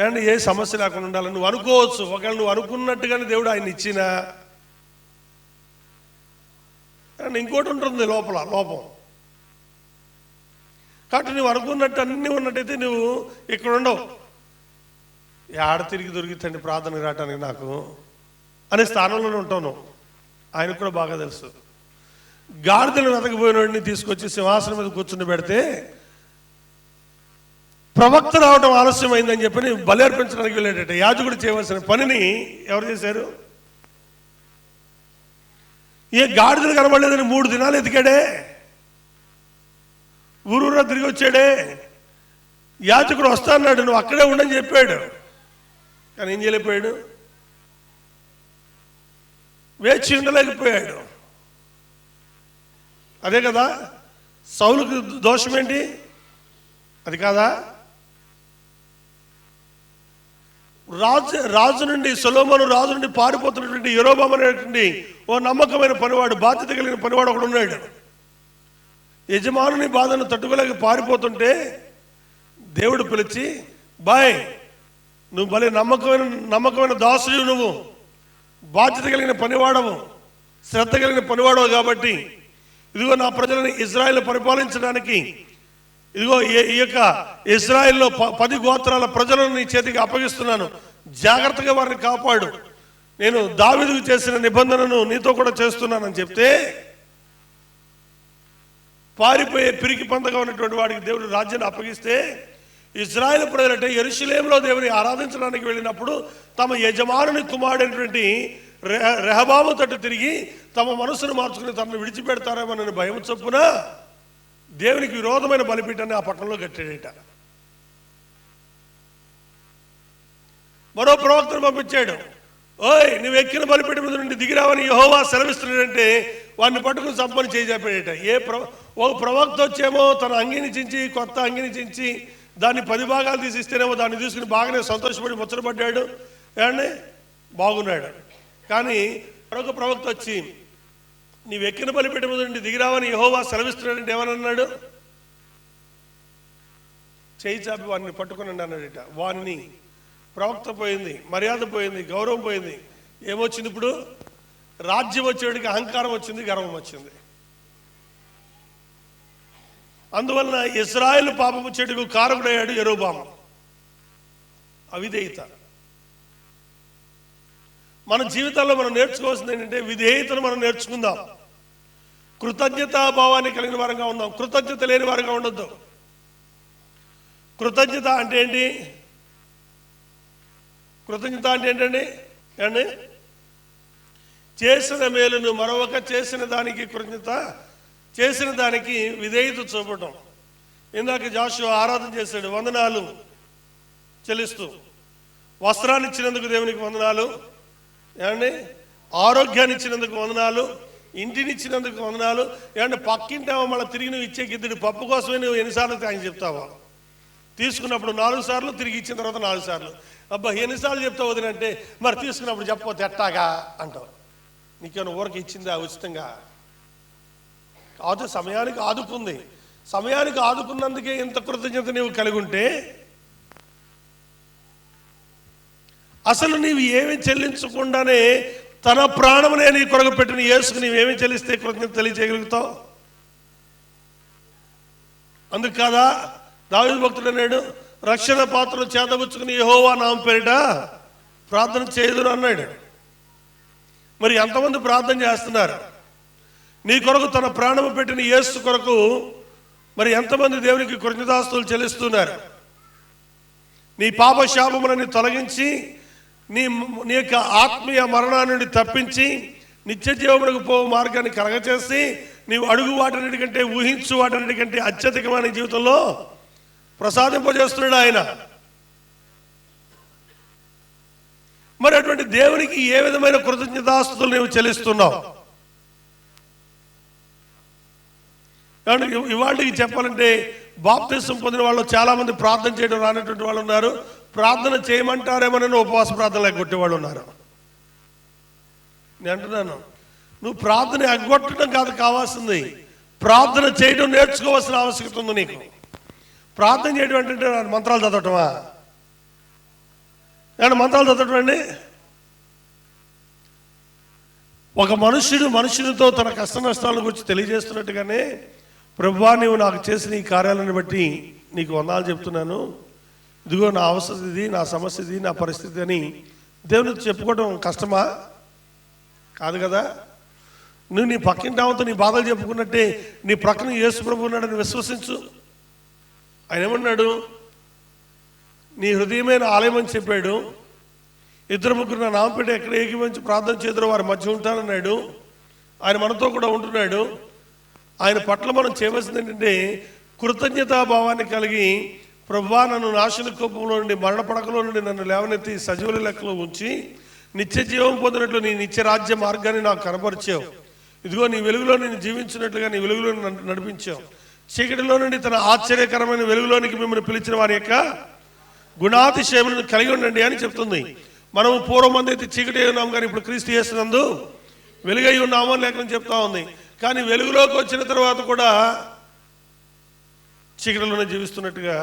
అండ్ ఏ సమస్య లేకుండా ఉండాలని నువ్వు అనుకోవచ్చు. ఒకవేళ నువ్వు అనుకున్నట్టుగానే దేవుడు ఆయన ఇచ్చినా, అండ్ ఇంకోటి ఉంటుంది లోపం. కాబట్టి నువ్వు అనుకున్నట్టు అన్నీ ఉన్నట్టయితే నువ్వు ఇక్కడ ఉండవు. ఆడ తిరిగి దొరికితండి ప్రార్థనకు రావటానికి నాకు అనే స్థానంలోనే ఉంటాను. ఆయనకు కూడా బాగా తెలుసు. గాడిదలు వెతకపోయిన వాడిని తీసుకొచ్చి సింహాసనం మీద కూర్చుని పెడితే ప్రవక్త రావడం ఆలస్యమైందని చెప్పని బలి అర్పించడానికి వెళ్ళేటట్టు యాజకుడు చేయవలసిన పనిని ఎవరు చేశారు? ఏ గాడిదలు కనబడలేదని 3 దినాలు ఎతికాడే, ఊరూరా తిరిగి వచ్చాడే. యాజకుడు వస్తా అన్నాడు, నువ్వు అక్కడే ఉండని చెప్పాడు. కానీ ఏం చేయలేకపోయాడు, వేచి ఉండలేకపోయాడు. అదే కదా సౌలుకి దోషం ఏంటి, అది కాదా? రాజు నుండి సొలొమోను రాజు నుండి పారిపోతున్నటువంటి యెరోబాము అనేటువంటి ఓ నమ్మకమైన పనివాడు, బాధ్యత కలిగిన పనివాడు ఒకడు ఉన్నాడు. యజమానుని బాధను తట్టుకోలేక పారిపోతుంటే దేవుడు పిలిచి, బాయ్ నువ్వు భలే నమ్మకమైన దాసుడు, నువ్వు బాధ్యత కలిగిన పనివాడవు, శ్రద్ధ కలిగిన పనివాడవు, కాబట్టి ఇదిగో నా ప్రజలను ఇజ్రాయెల్ పరిపాలించడానికి ఇదిగో ఈ యొక్క ఇజ్రాయెల్లో 10 గోత్రాల ప్రజలను నీ చేతికి అప్పగిస్తున్నాను, జాగ్రత్తగా వారిని కాపాడు, నేను దావీదుకు చేసిన నిబంధనను నీతో కూడా చేస్తున్నానని చెప్తే, పారిపోయే పిరికి పందగా ఉన్నటువంటి వాడికి దేవుడు రాజ్యాన్ని అప్పగిస్తే, ఇజ్రాయెల్ ప్రజలంటే యెరూషలేములో దేవుని ఆరాధించడానికి వెళ్ళినప్పుడు తమ యజమానుని కుమారుడైనటువంటి రెహబాము తట్టు తిరిగి తమ మనసును మార్చుకుని తనను విడిచిపెడతారేమోనని భయం చొప్పున దేవునికి విరోధమైన బలిపీఠాన్ని ఆ పట్టణంలో కట్టాడట. మరో ప్రవక్తను పంపించాడు, ఓయ్ నువ్వు ఎక్కిన బలిపీఠం నుండి దిగిరావని యెహోవా సెలవిస్తున్నాడంటే వాడిని పట్టుకుని చంపని చేజాపాడట. ఒక ప్రవక్త వచ్చేమో తన అంగిని చించి, కొత్త అంగిని చించి దాన్ని 10 భాగాలు తీసి ఇస్తేనేమో దాన్ని తీసుకుని బాగానే సంతోషపడి ముచ్చటపడ్డాడు, ఏమండి బాగున్నాడు. కానీ మరొక ప్రవక్త వచ్చి నీవు ఎక్కిన బలిపీఠం నుండి దిగిరావని యెహోవా సెలవిస్తున్నాడంటే ఏమన్నాడు, చేయి చాపి వాడిని పట్టుకుని అన్నాడట. వాడిని ప్రవక్త పోయింది, మర్యాద పోయింది, గౌరవం పోయింది. ఏమొచ్చింది ఇప్పుడు? రాజ్యం వచ్చేవాడికి అహంకారం వచ్చింది, గర్వం వచ్చింది. అందువలన ఇశ్రాయేలు పాపము చెడుకు కారకుడయ్యాడు యెరోబాము. అవిధేయత. మన జీవితాల్లో మనం నేర్చుకోవాల్సింది ఏంటంటే విధేయతను మనం నేర్చుకుందాం. కృతజ్ఞతాభావాన్ని కలిగిన వారంగా ఉందాం, కృతజ్ఞత లేని వారంగా ఉండొద్దు. కృతజ్ఞత అంటే ఏంటి? కృతజ్ఞత అంటే ఏంటండి? ఏమండి, చేసిన మేలును మరొక చేసిన దానికి కృతజ్ఞత, చేసిన దానికి విధేయత చూపటం. ఇందాక జాషువా ఆరాధన చేశాడు, వందనాలు చెల్లిస్తూ. వస్త్రాన్ని ఇచ్చినందుకు దేవునికి వందనాలు, ఏమండి ఆరోగ్యాన్ని ఇచ్చినందుకు వందనాలు, ఇంటిని ఇచ్చినందుకు వందనాలు. ఏమంటే పక్కింటావో మళ్ళీ తిరిగి నువ్వు ఇచ్చే గిద్దెడు పప్పు కోసమే నువ్వు ఎన్నిసార్లు ఆయన చెప్తావా? తీసుకున్నప్పుడు 4 సార్లు, తిరిగి ఇచ్చిన తర్వాత 4 సార్లు. అబ్బా ఎన్నిసార్లు చెప్తావు వదినంటే, మరి తీసుకున్నప్పుడు చెప్పకపోతే ఎట్టాగా అంటావు. నీకేమైనా ఊరికి ఇచ్చిందా ఉచితంగా? కాదు, సమయానికి ఆదుకుంది. సమయానికి ఆదుకున్నందుకే ఇంత కృతజ్ఞత నీవు కలిగి ఉంటే అసలు నీవు ఏమి చెల్లించకుండానే తన ప్రాణమునే నీ కొరకు పెట్టిన యేసుకు నీవేమి చెల్లిస్తే కృతజ్ఞత తెలియజేయగలుగుతావు? అందుకు కాదా దావీదు భక్తుడు అన్నాడు, రక్షణ పాత్రను చేతబుచ్చుకుని యెహోవా నామం పేరిట ప్రార్థన చేయదురు అన్నాడు. మరి ఎంతమంది ప్రార్థన చేస్తున్నారు? నీ కొరకు తన ప్రాణము పెట్టిన యేసు కొరకు మరి ఎంతమంది దేవునికి కృతజ్ఞతాస్తుతులు చెల్లిస్తున్నారు? నీ పాప శాపములను తొలగించి నీ యొక్క ఆత్మీయ మరణాన్ని నుండి తప్పించి నిత్య జీవమునకు పో మార్గాన్ని కలగచేసి నీవు అడుగు వాటన్నిటికంటే, ఊహించు వాటన్నిటికంటే అత్యధికమైన జీవితంలో ప్రసాదింపజేస్తున్నాడు ఆయన. మరి అటువంటి దేవునికి ఏ విధమైన కృతజ్ఞతాస్తుతులు నీవు చెల్లిస్తున్నావు? కాబట్టి ఇవాళకి చెప్పాలంటే బాప్తిసం పొందిన వాళ్ళు చాలా మంది ప్రార్థన చేయడం రానటువంటి వాళ్ళు ఉన్నారు. ప్రార్థన చేయమంటారేమోనని ఉపవాస ప్రార్థనలు ఎగ్గొట్టేవాళ్ళు ఉన్నారు. నేను అంటున్నాను, నువ్వు ప్రార్థన ఎగ్గొట్టడం కాదు కావాల్సింది, ప్రార్థన చేయడం నేర్చుకోవాల్సిన ఆవశ్యకత ఉంది నీకు. ప్రార్థన చేయడం అంటే మంత్రాలు చదవటమా? ఏమన్నా మంత్రాలు చదవటం అండి? ఒక మనుషునితో తన కష్ట నష్టాల గురించి తెలియజేస్తున్నట్టుగానే, ప్రభువా నీవు నాకు చేసిన ఈ కార్యాలను బట్టి నీకు వందనాలు చెప్తున్నాను, ఇదిగో నా అవసరం ఇది, నా సమస్య ఇది, నా పరిస్థితి అని దేవునికి చెప్పుకోవడం కష్టమా? కాదు కదా. నువ్వు నీ పక్కింటి ఆమెతో నీ బాధలు చెప్పుకున్నట్టే నీ ప్రక్కన యేసు ప్రభు ఉన్నాడని విశ్వసించు. ఆయన ఏమన్నాడు? నీ హృదయమైన ఆలయం అని చెప్పాడు. 2-3 నా నామపేట ఎక్కడ ఏకీమంచి ప్రార్థన చేద్దరో వారి మధ్య ఉంటానన్నాడు. ఆయన మనతో కూడా ఉంటున్నాడు. ఆయన పట్ల మనం చేయవలసింది ఏంటంటే కృతజ్ఞతాభావాన్ని కలిగి ప్రభువా, నన్ను నాశన కోపంలో నుండి, మరణ పడకలో నుండి నన్ను లేవనెత్తి సజీవుల లెక్కలో ఉంచి నిత్య జీవం పొందినట్లు నీ నిత్య రాజ్య మార్గాన్ని నాకు కనపరిచావు. ఇదిగో నీ వెలుగులో నేను జీవించినట్లుగా నీ వెలుగులో నడిపించావు. చీకటిలో నుండి తన ఆశ్చర్యకరమైన వెలుగులోనికి మిమ్మల్ని పిలిచిన వారి యొక్క గుణాతిశయములను కలిగి ఉండండి అని చెప్తుంది. మనము పూర్వమంది అయితే చీకటి ఉన్నాము, కానీ ఇప్పుడు క్రీస్తు యేసునందు వెలుగై ఉన్నాము అని లేఖనం చెప్తా ఉంది. కానీ వెలుగులోకి వచ్చిన తర్వాత కూడా చీకటిలోనే జీవిస్తున్నట్టుగా,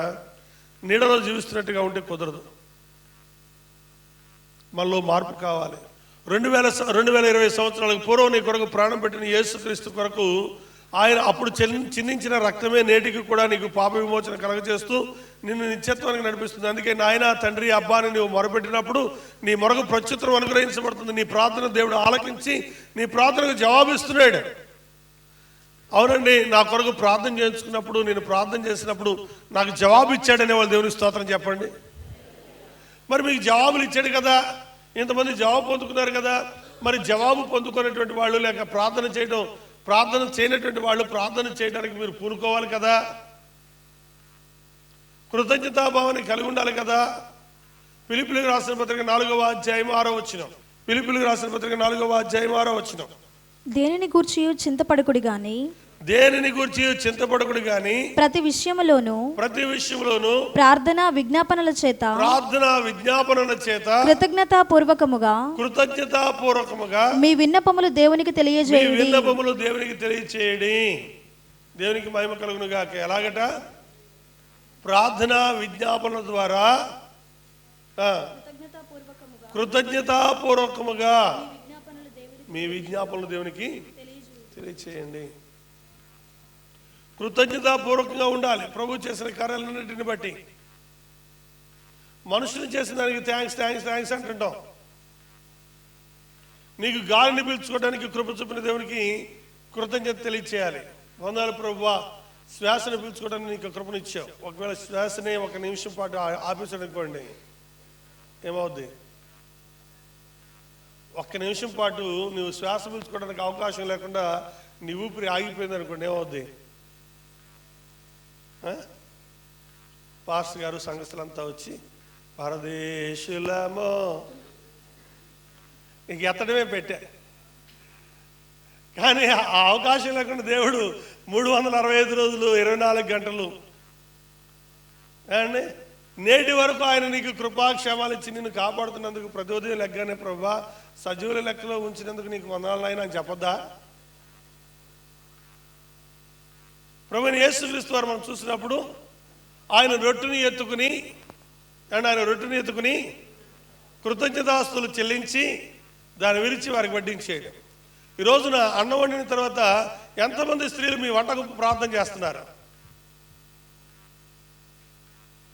నీడలో జీవిస్తున్నట్టుగా ఉంటే కుదరదు. మనలో మార్పు కావాలి. 2020 సంవత్సరాలకు పూర్వం నీ కొరకు ప్రాణం పెట్టిన యేసుక్రీస్తు కొరకు ఆయన అప్పుడు చిందించిన రక్తమే నేటికి కూడా నీకు పాప విమోచన కలగజేస్తూ నిన్ను నిత్యత్వానికి నడిపిస్తుంది. అందుకే నాయన, తండ్రి, అబ్బాని నువ్వు మొరపెట్టినప్పుడు నీ మొరకు ప్రత్యుత్తరం అనుగ్రహించబడుతుంది. నీ ప్రార్థన దేవుడు ఆలకించి నీ ప్రార్థనకు జవాబిస్తున్నాడు. అవునండి, నా కొరకు ప్రార్థన చేయించుకున్నప్పుడు, నేను ప్రార్థన చేసినప్పుడు నాకు జవాబు ఇచ్చాడనే వాళ్ళు దేవునికి స్తోత్రం చెప్పండి. మరి మీకు జవాబులు ఇచ్చాడు కదా, ఇంతమంది జవాబు పొందుకున్నారు కదా. మరి జవాబు పొందుకునేటువంటి వాళ్ళు, లేక ప్రార్థన చేయనటువంటి వాళ్ళు ప్రార్థన చేయడానికి మీరు పూనుకోవాలి కదా. కృతజ్ఞతాభావాన్ని కలిగి ఉండాలి కదా. ఫిలిప్పీయులకు రాసిన పత్రిక 4వ అధ్యాయం 6వ వచనం. ఫిలిప్పీయులకు రాసిన పత్రిక 4వ అధ్యాయం 6వ వచనం. దేనిని గూర్చి చింతపడకుడి గాని, దేనిని గురించి చింతపడకుడు గాని ప్రతి విషయములోను ప్రార్థన విజ్ఞాపనల చేత కృతజ్ఞతాపూర్వకముగా మీ విన్నపములు దేవునికి తెలియజేయండి. దేవునికి మహిమ కలుగును గాక. ఎలాగట? ప్రార్థన విజ్ఞాపన ద్వారా కృతజ్ఞతాపూర్వకముగా మీ విజ్ఞాపనలు దేవునికి తెలియచేయండి. కృతజ్ఞతాపూర్వకంగా ఉండాలి. ప్రభు చేసిన కార్యాలన్నింటిని బట్టి. మనుషులు చేసిన దానికి థ్యాంక్స్ అంటుంటాం. నీకు గాలిని పీల్చుకోవడానికి కృప చూపిన దేవునికి కృతజ్ఞత తెలియచేయాలి. వందనాలు ప్రభువా, శ్వాసను పీల్చుకోవడానికి నీకు కృపనిచ్చావు. ఒకవేళ శ్వాసనే 1 నిమిషం పాటు ఆపేసాడు అనుకోండి, ఏమవుద్ది? 1 నిమిషం పాటు నువ్వు శ్వాస పీల్చుకోవడానికి అవకాశం లేకుండా నీ ఊపిరి ఆగిపోయింది అనుకోండి, ఏమవుద్ది? పాస్టర్ గారు, సంఘస్థులంతా వచ్చి పరదేశులమో ఇంక ఎత్తడమే పెట్టా. కానీ ఆ అవకాశం లేకుండా దేవుడు 365 రోజులు 24 గంటలు అండి నేటి వరకు ఆయన నీకు కృపాక్షేమాలు ఇచ్చి నిన్ను కాపాడుతున్నందుకు ప్రతి ఉదయం లెగ్గానే ప్రభువా, సజీవుల లెక్కలో ఉంచినందుకు నీకు వందనాలు నాయనా అని చెప్పొద్దా? ప్రభువైన యేసుక్రీస్తు వారు మనం చూసినప్పుడు ఆయన రొట్టెని ఎత్తుకుని కృతజ్ఞతాస్తులు చెల్లించి దాన్ని విరిచి వారికి వడ్డించేయడు. ఈ రోజున అన్నం వండిన తర్వాత ఎంతమంది స్త్రీలు మీ వంటకు ప్రార్థన చేస్తున్నారు?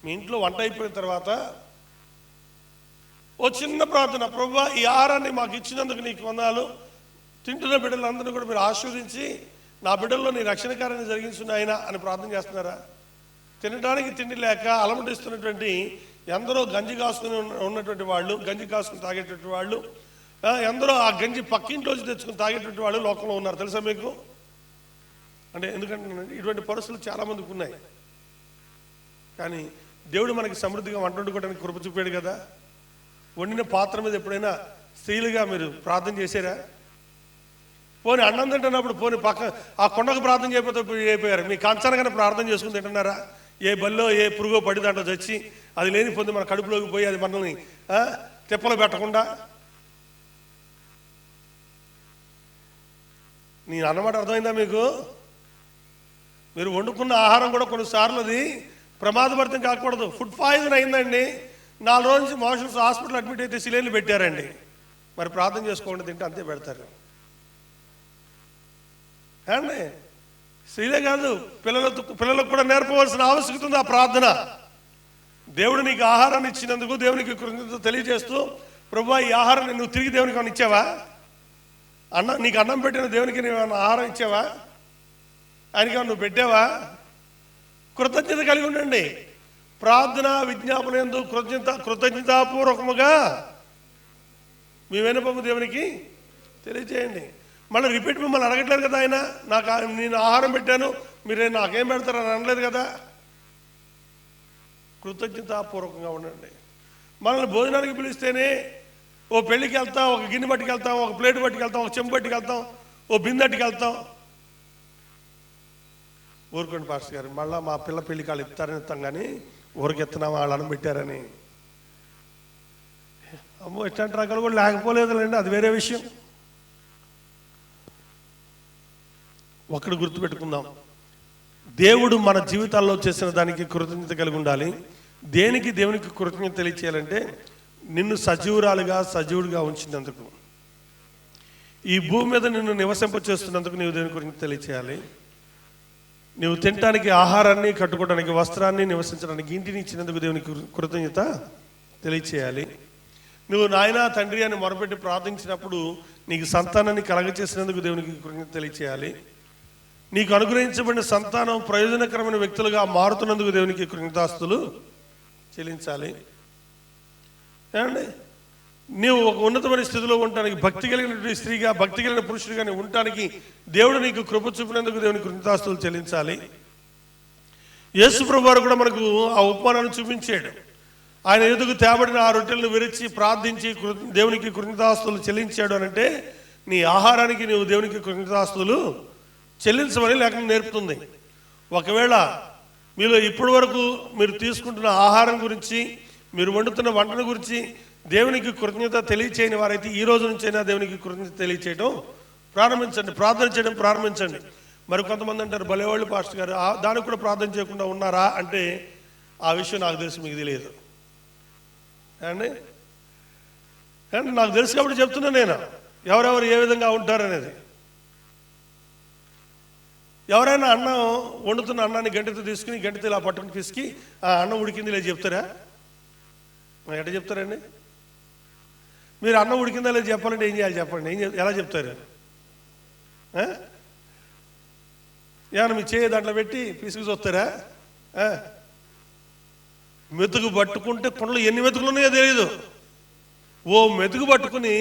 మీ ఇంట్లో వంట అయిపోయిన తర్వాత ఓ చిన్న ప్రార్థన, ప్రభువా ఈ ఆహారాన్ని మాకు ఇచ్చినందుకు నీకు వందనాలు, తింటున్న బిడ్డలందరినీ కూడా మీరు ఆశీర్వదించి నా బిడ్డల్లో నీ రక్షణ కార్యాన్ని జరిగించున్నాయన అని ప్రార్థన చేస్తున్నారా? తినడానికి తిండి లేక అలమటిస్తున్నటువంటి ఎందరో గంజి కాసుకుని ఉన్నటువంటి వాళ్ళు, గంజి కాసుకుని తాగేటువంటి వాళ్ళు, ఎందరో ఆ గంజి పక్కింట్లోంచి తెచ్చుకుని తాగేటువంటి వాళ్ళు లోకంలో ఉన్నారు. తెలుసా మీకు? అంటే ఎందుకంటే ఇటువంటి పరిస్థితులు చాలామందికి ఉన్నాయి. కానీ దేవుడు మనకి సమృద్ధిగా వంట వండుకోవడానికి కృప చూపాడు కదా. వండిన పాత్ర మీద ఎప్పుడైనా స్త్రీలుగా మీరు ప్రార్థన చేశారా? పోనీ అన్నం తింటున్నప్పుడు పోనీ పక్క ఆ కొండకు ప్రార్థన చేయకపోయారు, మీ కంచనగానే ప్రార్థన చేసుకుని తింటున్నారా? ఏ బల్లో ఏ పురుగో పడి దాంట్లో చచ్చి అది లేని పొంది మన కడుపులోకి పోయి అది మనల్ని తిప్పలు పెట్టకుండా. నేను అన్నమాట అర్థమైందా మీకు? మీరు వండుకున్న ఆహారం కూడా కొన్నిసార్లు అది ప్రమాదభరితం కాకూడదు. ఫుడ్ పాయిజన్ అయిందండి, 4 రోజుల నుంచి మోషన్స్ హాస్పిటల్ అడ్మిట్ అయితే సిలిండర్లు పెట్టారండి. మరి ప్రార్థన చేసుకోండి, తింటే అంతే పెడతారు అండి. స్త్రీలే కాదు, పిల్లలకు కూడా నేర్పవలసిన ఆవశ్యకత ఉంది ఆ ప్రార్థన. దేవుడు నీకు ఆహారాన్ని ఇచ్చినందుకు దేవునికి కృతజ్ఞత తెలియజేస్తూ, ప్రభువా ఈ ఆహారాన్ని నువ్వు తిరిగి దేవునికి ఏమైనా ఇచ్చావా? నీకు అన్నం పెట్టిన దేవునికి నువ్వు ఏమైనా ఆహారం ఇచ్చావా? ఆయనకి ఏమైనా నువ్వు పెట్టావా? కృతజ్ఞత కలిగి ఉండండి. ప్రార్థన విజ్ఞాపన యందు కృతజ్ఞతాపూర్వకముగా మీ విన్నపము దేవునికి తెలియజేయండి. మళ్ళీ రిపీట్ మిమ్మల్ని అడగట్లేదు కదా ఆయన. నేను ఆహారం పెట్టాను, మీరే నాకేం పెడతారని అనలేదు కదా. కృతజ్ఞతాపూర్వకంగా ఉండండి. మనల్ని భోజనానికి పిలిస్తేనే ఓ పెళ్ళికి వెళ్తాం, ఒక గిన్నె పట్టుకెళ్తాం, ఒక ప్లేట్ పట్టుకెళ్తాం, ఒక చెంబు పట్టుకెళ్తాం, ఓ బిందెట్టుకు వెళ్తాం. ఊరుకోండి పాస్టర్ గారు, మళ్ళీ మా పిల్ల పెళ్ళికి వాళ్ళు ఇస్తారని ఇస్తాం, కానీ ఊరికి ఎత్తున్నాం వాళ్ళు అన్నం పెట్టారని. అమ్మో, ఇట్లాంటి రకాలు కూడా లేకపోలేదులేండి, అది వేరే విషయం. ఒకటి గుర్తుపెట్టుకుందాం, దేవుడు మన జీవితాల్లో చేసిన దానికి కృతజ్ఞత కలిగి ఉండాలి. దేనికి దేవునికి కృతజ్ఞత తెలియచేయాలంటే, నిన్ను సజీవుడిగా ఉంచినందుకు, ఈ భూమి మీద నిన్ను నివసింప చేస్తున్నందుకు నీవు దేవుని గురించి తెలియచేయాలి. నువ్వు తినడానికి ఆహారాన్ని, కట్టుకోవడానికి వస్త్రాన్ని, నివసించడానికి ఇంటిని ఇచ్చినందుకు దేవునికి కృతజ్ఞత తెలియచేయాలి. నువ్వు నాయనా తండ్రి అని మొరపెట్టి ప్రార్థించినప్పుడు నీకు సంతానాన్ని కలగచేసినందుకు దేవునికి కృతజ్ఞత తెలియచేయాలి. నీకు అనుగ్రహించబడిన సంతానం ప్రయోజనకరమైన వ్యక్తులుగా మారుతున్నందుకు దేవునికి కృతజ్ఞతాస్తులు చెల్లించాలి. ఏమండి, నీవు ఒక ఉన్నతమైన స్థితిలో ఉండటానికి, భక్తి కలిగిన స్త్రీగా, భక్తి కలిగిన పురుషుడిగా ఉండటానికి దేవుడు నీకు కృప చూపినందుకు దేవునికి కృతజ్ఞతాస్తులు చెల్లించాలి. యేసు ప్రభువారు కూడా మనకు ఆ ఉపమానాన్ని చూపించాడు. ఆయన ఎదుగు తేబడిన ఆ రొట్టెలను విరిచి ప్రార్థించి దేవునికి కృతజ్ఞతాస్తులు చెల్లించాడు అనంటే, నీ ఆహారానికి నీవు దేవునికి కృతజ్ఞతాస్తులు చెల్లించమని లేఖనం నేర్పుతుంది. ఒకవేళ మీలో ఇప్పటి వరకు మీరు తీసుకుంటున్న ఆహారం గురించి, మీరు వండుతున్న వంటల గురించి దేవునికి కృతజ్ఞత తెలియచేయని వారైతే ఈ రోజు నుంచైనా దేవునికి కృతజ్ఞత తెలియచేయడం ప్రారంభించండి, ప్రార్థన చేయడం ప్రారంభించండి. మరి కొంతమంది అంటారు, భలేవాళ్ళు పాస్టర్ గారు దానికి కూడా ప్రార్థన చేయకుండా ఉన్నారా అంటే, ఆ విషయం నాకు తెలిసి మీకు తెలియదు అండి. నాకు తెలుసు కాబట్టి చెప్తున్నా నేను, ఎవరెవరు ఏ విధంగా ఉంటారనేది. ఎవరైనా అన్నం వండుతున్న అన్నాన్ని గంటతో తీసుకుని గంటతో ఇలా పట్టుకుని పిసికి ఆ అన్నం ఉడికింది లేదు చెప్తారా? ఎట్లా చెప్తారండి? మీరు అన్నం ఉడికిందా లేదు చెప్పాలంటే ఏం చేయాలి చెప్పండి, ఎలా చెప్తారు? ఏమన్నా మీ చేయి దాంట్లో పెట్టి పిసికి చూస్తారా? మెతుకు పట్టుకుంటే కొండలో ఎన్ని మెతుకులు ఉన్నాయో తెలియదు. ఓ మెతుకు పట్టుకుని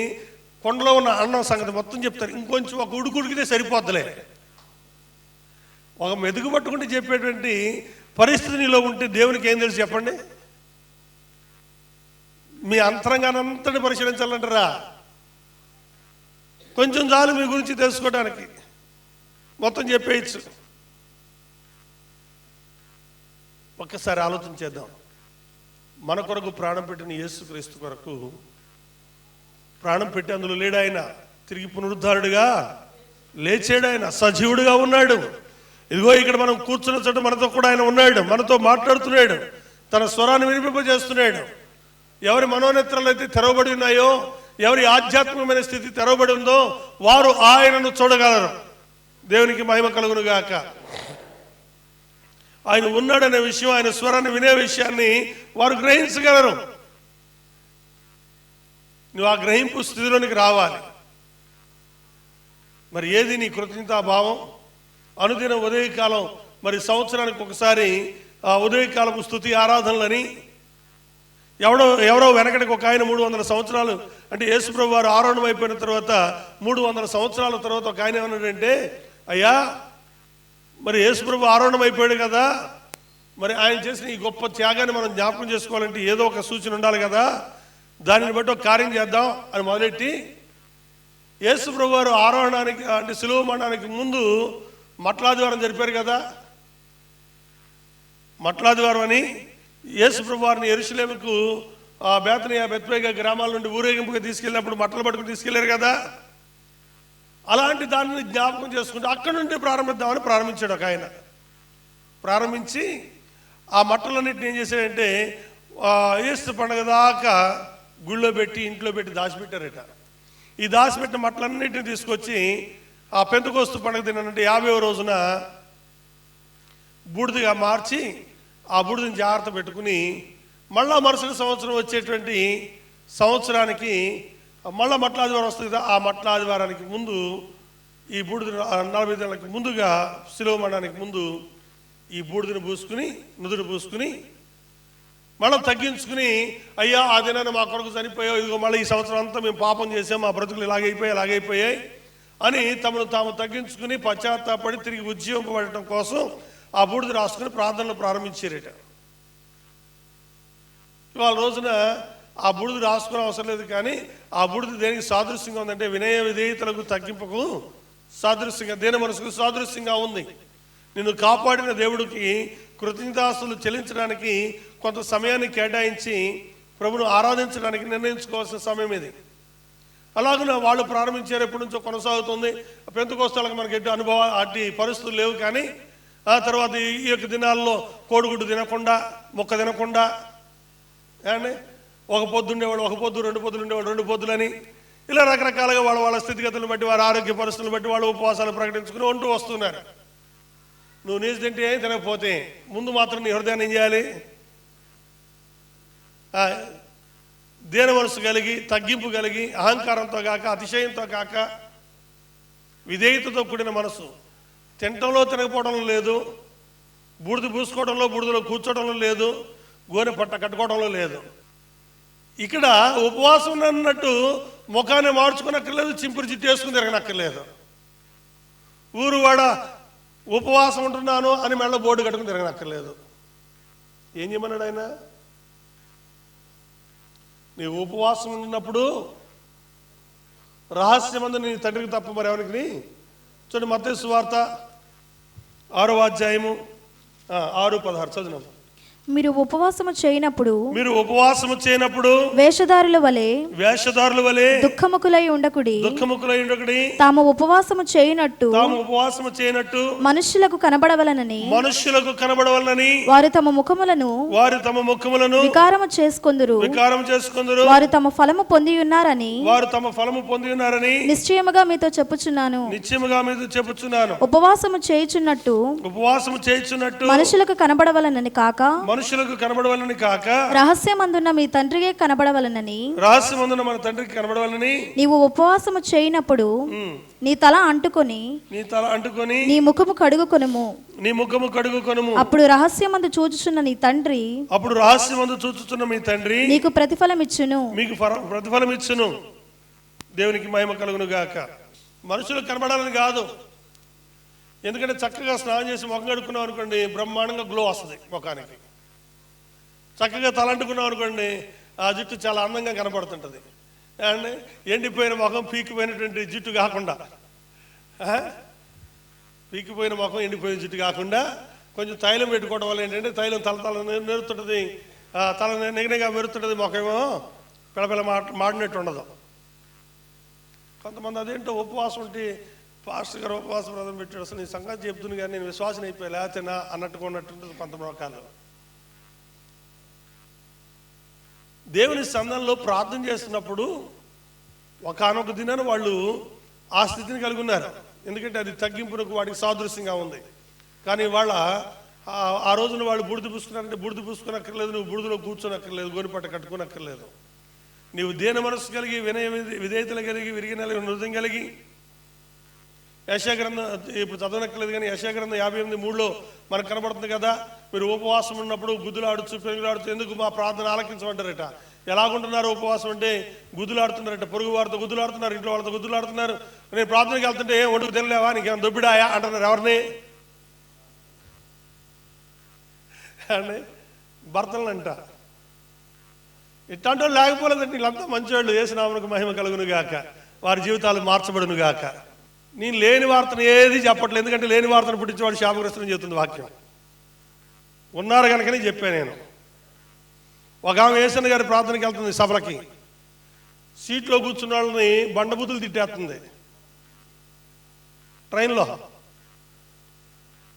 కొండలో ఉన్న అన్నం సంగతి మొత్తం చెప్తారు. ఇంకొంచెం ఒక ఉడికితే సరిపోద్దులే. ఒక మెతుకు పట్టుకుంటే చెప్పేటువంటి పరిస్థితి నీలో ఉంటే దేవునికి ఏం తెలుసు చెప్పండి? మీ అంతరంగానంతటి పరిశీలించాలంటారా? కొంచెం చాలు మీ గురించి తెలుసుకోవడానికి, మొత్తం చెప్పేయచ్చు. ఒక్కసారి ఆలోచన చేద్దాం. మన కొరకు ప్రాణం పెట్టిన యేసుక్రీస్తు కొరకు ప్రాణం పెట్టి అందులో లేడు ఆయన, తిరిగి పునరుద్ధారుడుగా లేచాడు, ఆయన సజీవుడుగా ఉన్నాడు. ఇదిగో ఇక్కడ మనం కూర్చున్న చోట మనతో కూడా ఆయన ఉన్నాడు, మనతో మాట్లాడుతున్నాడు, తన స్వరాన్ని వినిపింపజేస్తున్నాడు. ఎవరి మనోనేత్రాలు అయితే తెరవబడి ఉన్నాయో, ఎవరి ఆధ్యాత్మికమైన స్థితి తెరవబడి ఉందో వారు ఆయనను చూడగలరు. దేవునికి మహిమ కలుగును గాక. ఆయన ఉన్నాడనే విషయం, ఆయన స్వరాన్ని వినే విషయాన్ని వారు గ్రహించగలరు. నువ్వు ఆ గ్రహింపు స్థితిలోనికి రావాలి. మరి ఏది నీ కృతజ్ఞతాభావం? అనుదినం ఉదయకాలం, మరి సంవత్సరానికి ఒకసారి ఆ ఉదయకాలపు స్తుతి ఆరాధనలని ఎవరో వెనకటికి ఒక ఆయన 300 సంవత్సరాలు అంటే యేసుప్రభు వారు ఆరోహణం అయిపోయిన తర్వాత 300 సంవత్సరాల తర్వాత ఒక ఆయన ఏమన్నాడంటే, అయ్యా మరి యేసుప్రభు ఆరోహణం అయిపోయాడు కదా, మరి ఆయన చేసిన ఈ గొప్ప త్యాగాన్ని మనం జ్ఞాపకం చేసుకోవాలంటే ఏదో ఒక సూచన ఉండాలి కదా, దానిని బట్టి ఒక కార్యం చేద్దాం అని మొదలెట్టి యేసుప్రభు వారు ఆరోహణానికి అంటే శిలువ మరణానికి ముందు మట్లాదివారం జరిపారు కదా. మట్లాదివారం అని యేసుప్రభు వారిని యెరూషలేముకు బేతనియా, బెత్ఫగే గ్రామాల నుండి ఊరేగింపుగా తీసుకెళ్ళినప్పుడు మట్టలు పట్టుకుని తీసుకెళ్లారు కదా. అలాంటి దానిని జ్ఞాపకం చేసుకుంటే అక్కడి నుండి ప్రారంభిద్దామని ప్రారంభించాడు ఒక ఆయన. ప్రారంభించి ఆ మట్టలన్నింటిని ఏం చేశాడంటే యేసు పండుగ దాకా గుళ్ళో పెట్టి, ఇంట్లో పెట్టి దాచిపెట్టారట. ఈ దాచిపెట్టిన మట్టలన్నింటినీ తీసుకొచ్చి ఆ పెంతెకోస్తు పండుగ దినానంటే 50వ రోజున బూడిదగా మార్చి ఆ బూడిదని జాగ్రత్త పెట్టుకుని మళ్ళా మరుసటి సంవత్సరం వచ్చేటువంటి సంవత్సరానికి మళ్ళా మట్లాదివారం వస్తుంది కదా, ఆ మట్లాదివారానికి ముందు ఈ బూడిద 40 దినాలకు ముందుగా శిలువ మరణానికి ముందు ఈ బూడిదని పూసుకుని, నుదురు పూసుకుని మళ్ళీ తగ్గించుకుని, అయ్యా ఆ దినాన్ని మా కొరకు చనిపోయావు, ఇదిగో మళ్ళీ ఈ సంవత్సరం అంతా మేము పాపం చేసాం, మా బ్రతుకులు ఇలాగైపోయాయి అని తమను తాము తగ్గించుకుని పశ్చాత్తాపడి తిరిగి ఉజ్జీవింపబడటం కోసం ఆ బూడిద రాసుకుని ప్రార్థనలు ప్రారంభించారట. ఇవాళ రోజున ఆ బుడిది రాసుకునే అవసరం లేదు, కానీ ఆ బుడిది దేనికి సాదృశ్యంగా ఉందంటే వినయ విధేయతలకు తగ్గింపుకు సాదృశ్యంగా, దేని మనసుకు సాదృశ్యంగా ఉంది. నిన్ను కాపాడిన దేవుడికి కృతజ్ఞతాస్తులు చెల్లించడానికి కొంత సమయాన్ని కేటాయించి ప్రభును ఆరాధించడానికి నిర్ణయించుకోవాల్సిన సమయం ఇది. అలాగే వాళ్ళు ప్రారంభించారు, ఎప్పటి నుంచో కొనసాగుతుంది. పెంతెకోస్తేళ్ళకి మనకి ఎటు అనుభవం అట్టి పరిస్థితులు లేవు, కానీ ఆ తర్వాత ఈ యొక్క దినాల్లో కోడిగుడ్డు తినకుండా, మొక్క తినకుండా, అండి ఒక పొద్దుండేవాడు ఒక పొద్దు, 2 పొద్దులు ఉండేవాడు 2 పొద్దులని, ఇలా రకరకాలుగా వాళ్ళ స్థితిగతులను బట్టి, వారి ఆరోగ్య పరిస్థితులను బట్టి వాళ్ళు ఉపవాసాలు ప్రకటించుకుని ఉంటూ వస్తున్నారు. నువ్వు నీసు తింటే ఏం తినకపోతే ముందు మాత్రం నీ హృదయాన్ని ఏం చేయాలి? దేన మనసు కలిగి, తగ్గింపు కలిగి, అహంకారంతో కాక, అతిశయంతో కాక, విధేయతతో కూడిన మనసు. తినటంలో తినకపోవడంలో లేదు, బూడిద పూసుకోవడంలో బూడిదలో కూర్చోవడంలో లేదు, గోనె పట్ట కట్టుకోవడంలో లేదు. ఇక్కడ ఉపవాసం అన్నట్టు ముఖాన్ని మార్చుకునక్కర్లేదు, చింపురు జిట్టు వేసుకుని తిరగనక్కర్లేదు. ఊరు వాడ ఉపవాసం ఉంటున్నాను అని మెళ్ళ బోర్డు కట్టుకుని తిరగనక్కర్లేదు. ఏం చేయమన్నాడు ఆయన? నీ ఉపవాసం ఉన్నప్పుడు రహస్యమందు నీ తండ్రికి తప్ప మరి ఎవరికి. చూడండి, మత్తయి సువార్త 6వ అధ్యాయము 6:16 చదివినాం. మీరు ఉపవాసము చేయనప్పుడు వేషధారుల వలె దుఃఖముకులై ఉండకుడి. తాము ఉపవాసము చేయనట్టు మనుష్యులకు కనబడవలనని వారు తమ ముఖములను వికారము చేసుకొందురు. వారు తమ ఫలము పొంది ఉన్నారని నిశ్చయముగా మీతో చెప్పుచున్నాను. ఉపవాసము చేయుచున్నట్టు మనుషులకు కనబడవలనని కాక రహస్యమందున్న మీ తండ్రికి కనబడవలనని. నీవు ఉపవాసము చేయనప్పుడు నీ తల అంటుకొని నీ ముఖము కడుగుకొనుము. అప్పుడు రహస్యమందు చూచుచున్న మీ తండ్రి నీకు ప్రతిఫలమిచ్చును. దేవునికి మహిమ కలుగును గాక. మనుషులకు కనబడాలని కాదు, ఎందుకంటే చక్కగా స్నానం చేసి ముఖం కడుక్కున్నాం అనుకోండి, బ్రహ్మాండంగా గ్లో వస్తుంది ముఖానికి. చక్కగా తలంటుకున్నాం అనుకోండి, ఆ జుట్టు చాలా అందంగా కనబడుతుంటుంది. అండ్ ఎండిపోయిన ముఖం, పీకిపోయినటువంటి జుట్టు కాకుండా, పీకిపోయిన ముఖం, ఎండిపోయిన జుట్టు కాకుండా కొంచెం తైలం పెట్టుకోవడం వల్ల ఏంటంటే తైలం తల మెరుతుంటుంది, తల నిగనగా మెరుతుంటుంది, ముఖమేమో పిల్లపిల్ల మాడినట్టు ఉండదు. కొంతమంది అదేంటో ఉపవాసం ఉంటే పాస్టర్ గారు ఉపవాస వ్రతం పెట్టాడు, అసలు నీ సంగతి చెప్తుంది కానీ నేను విశ్వాసం అయిపోయి లేతేనా అన్నట్టుగా ఉన్నట్టుంటుంది కొంతమంది రకాలు. దేవుని సందర్భంలో ప్రార్థన చేస్తున్నప్పుడు ఒకానొక దినాన వాళ్ళు ఆ స్థితిని కలిగి ఉన్నారు, ఎందుకంటే అది తగ్గింపునకు వాడికి సాదృశ్యంగా ఉంది. కానీ వాళ్ళ ఆ రోజున వాళ్ళు బూడిద పూసుకున్నారంటే బూడిద పూసుకునక్కర్లేదు, నువ్వు బూడిదలో కూర్చోనక్కర్లేదు, గోనిపట్ట కట్టుకోనక్కర్లేదు. నీవు దేన మనసు కలిగి, వినయ విధేయతలు కలిగి, విరిగిన హృదయం కలిగి, యెషయా గ్రంథం ఇప్పుడు చదవనక్కర్లేదు కానీ యెషయా గ్రంథం 58:3 మనకు కనబడుతుంది కదా, మీరు ఉపవాసం ఉన్నప్పుడు గుద్దులాడుచు పెరుగులాడుచు ఎందుకు మా ప్రార్థన ఆలకించమంటారట. ఎలాగుంటున్నారు ఉపవాసం అంటే? గుద్దులాడుతున్నారట, పొరుగు వారితో గుద్దులాడుతున్నారు, ఇంట్లో వాళ్ళతో గుద్దులాడుతున్నారు. నేను ప్రార్థనకి వెళ్తుంటే ఒడుకు తినలేవా, నీకేమైనా దొబ్బిడాయా అంటున్నారు. ఎవరిని? భర్తలంట. ఇట్లాంటి వాళ్ళు లేకపోలేదంటే వీళ్ళంతా మంచివాళ్ళు, యేసునామమునకు మహిమ కలుగును గాక, వారి జీవితాలు మార్చబడును గాక. నేను లేని వార్తను ఏది చెప్పట్లేదు, ఎందుకంటే లేని వార్తను పుట్టించేవాడు శాపగ్రస్తుని చెబుతుంది వాక్యం. ఉన్నారు కనుకనే చెప్పాను నేను. ఒక ఆమె యేసన్న గారి ప్రార్థనకి వెళ్తుంది సభలకి, సీట్లో కూర్చున్న వాళ్ళని బండబూతులు తిట్టేస్తుంది ట్రైన్లో.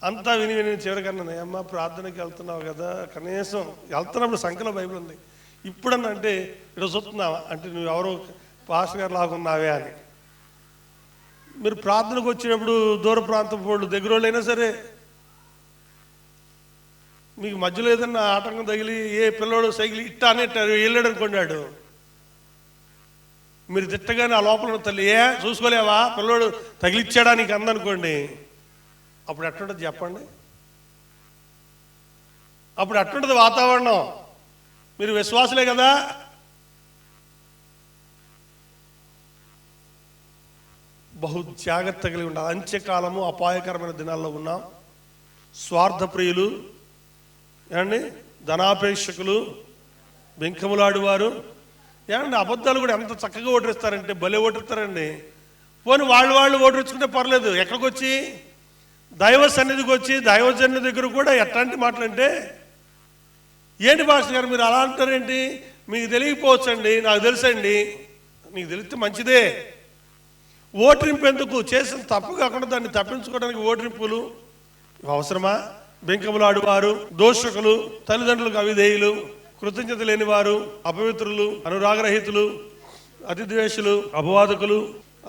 అంతా విని చివరికన్నా, అమ్మ ప్రార్థనకి వెళ్తున్నావు కదా, కనీసం వెళ్తున్నప్పుడు సంఖ్యలో బైబిల్ ఉంది, ఇప్పుడన్నా అంటే ఇక్కడ చూస్తున్నావా అంటే నువ్వు ఎవరో పాస్టర్ గారు లాగున్నావే అని. మీరు ప్రార్థనకు వచ్చినప్పుడు దూర ప్రాంతం వాళ్ళు దగ్గర వాళ్ళైనా సరే మీకు మధ్యలో ఏదన్నా ఆటంకం తగిలి ఏ పిల్లోడు సైకిల్ ఇట్టా అనేట్టారు వెళ్ళాడు అనుకున్నాడు, మీరు తిట్టగానే ఆ లోపల తల్లి ఏ చూసుకోలేవా పిల్లోడు తగిలిచ్చాడా నీకు అందనుకోండి, అప్పుడు ఎట్లుంటుంది చెప్పండి? అప్పుడు ఎట్లుంటుంది వాతావరణం? మీరు విశ్వాసులే కదా. బహు జాగ్రత్త కలిగి ఉండాలి. అంత్యకాలము అపాయకరమైన దినాల్లో ఉన్నాం. స్వార్థప్రియులు, ఏమండి, ధనాపేక్షకులు, బెంకములాడువారు. ఏమండి అబద్ధాలు కూడా ఎంత చక్కగా ఓటరిస్తారంటే భలే ఓటరిస్తారండి. పోనీ వాళ్ళు ఓటరించుకుంటే పర్లేదు, ఎక్కడికి వచ్చి దైవ సన్నిధికి వచ్చి దైవజనుల దగ్గర కూడా ఎట్లాంటి మాటలంటే, ఏంటి పాస్టర్ గారు మీరు అలా అంటారేంటి, మీకు తెలియకపోవచ్చండి, నాకు తెలుసండి. నీకు తెలిస్తే మంచిదే. ఓటరింపు ఎందుకు? చేసిన తప్పు కాకుండా దాన్ని తప్పించుకోవడానికి ఓటరింపులు అవసరమా? బెంకములాడువారు, దోషకులు, తల్లిదండ్రులకు అవిధేయులు, కృతజ్ఞత లేని వారు, అపవిత్రులు, అనురాగరహితులు, అతిద్వేషులు, అపవాదకులు,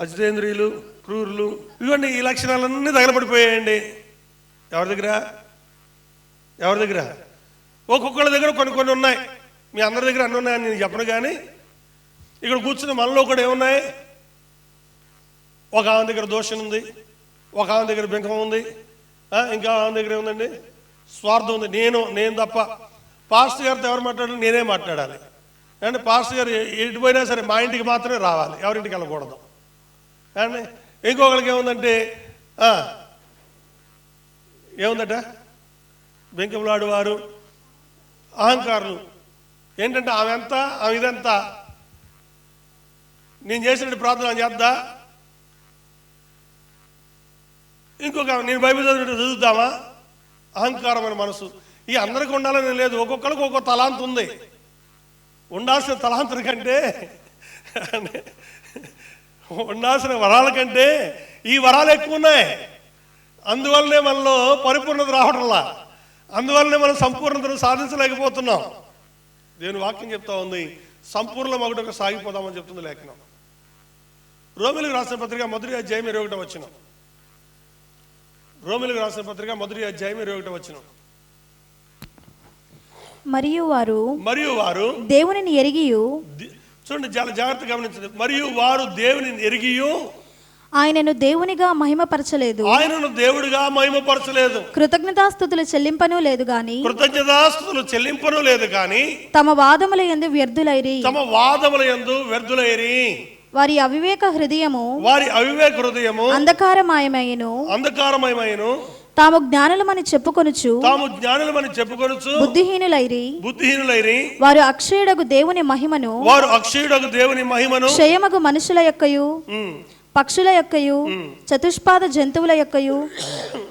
అజితేంద్రియులు, క్రూరులు, ఇవన్నీ ఈ లక్షణాలన్నీ తగలబడిపోయాయండి. ఎవరి దగ్గర ఒక్కొక్కళ్ళ దగ్గర కొన్ని ఉన్నాయి. మీ అందరి దగ్గర అన్నీ ఉన్నాయని నేను చెప్పను, కానీ ఇక్కడ కూర్చున్న మనలో కూడా ఏమున్నాయి? ఒక ఆమె దగ్గర దోషం ఉంది, ఒక ఆమె దగ్గర బెంకం ఉంది, ఇంకా ఆమె దగ్గర ఏముందండి? స్వార్థం ఉంది. నేను తప్ప పాస్టర్ గారితో ఎవరు మాట్లాడాలి? నేనే మాట్లాడాలి. అంటే పాస్టర్ గారు ఎటు పోయినా సరే మా ఇంటికి మాత్రమే రావాలి, ఎవరింటికి వెళ్ళకూడదు. అండి ఇంకొకరికి ఏముందంటే ఏముందట? బెంకములాడువారు, అహంకారులు. ఏంటంటే ఆమె ఎంత, ఆమె ఇదంత, నేను చేసిన ప్రార్థన చేద్దా, ఇంకొక నేను బైబిల్ చదువుతామా, అహంకారమైన మనసు. ఈ అందరికీ ఉండాలని లేదు, ఒక్కొక్కరికి ఒక్కొక్క తలాంతు ఉంది. ఉండాల్సిన తలాంతుల కంటే, ఉండాల్సిన వరాల కంటే ఈ వరాలు ఎక్కువ ఉన్నాయి. అందువల్లనే మనలో పరిపూర్ణత రావడంలా, అందువల్లనే మనం సంపూర్ణతను సాధించలేకపోతున్నాం. దేవుని వాక్యం చెప్తా ఉంది, సంపూర్ణ మగుటకు సాగిపోదామని చెప్తుంది లేఖనం. రోమిలకు రాసిన పత్రిక మొదటి అధ్యాయం 21 వచనం. రోమిలకు రాసిన పత్రిక మొదటి అధ్యాయం 21 వచనం. మరియు వారు దేవునిని ఎరిగియు, చూడండి చాలా జాగ్రత్తగా గమనించండి. మరియు వారు దేవునిని ఎరిగియు ఆయనను దేవునిగా మహిమపరచలేదు, ఆయనను దేవుడిగా మహిమపరచలేదు, కృతజ్ఞతాస్తుతులు చెల్లింపను లేదు గాని తమ వాదముల యందు వ్యర్థులైరి. వారి అవివేక హృదయము అంధకారమయమైనను తాము జ్ఞానులమని చెప్పుకొనుచు బుద్ధిహీనులైరి. వారు అక్షయుడగు దేవుని మహిమను క్షయమగు మనుషుల యొక్కయు, పక్షుల యొక్కయు, చతుష్పాద జంతువుల యొక్కయు,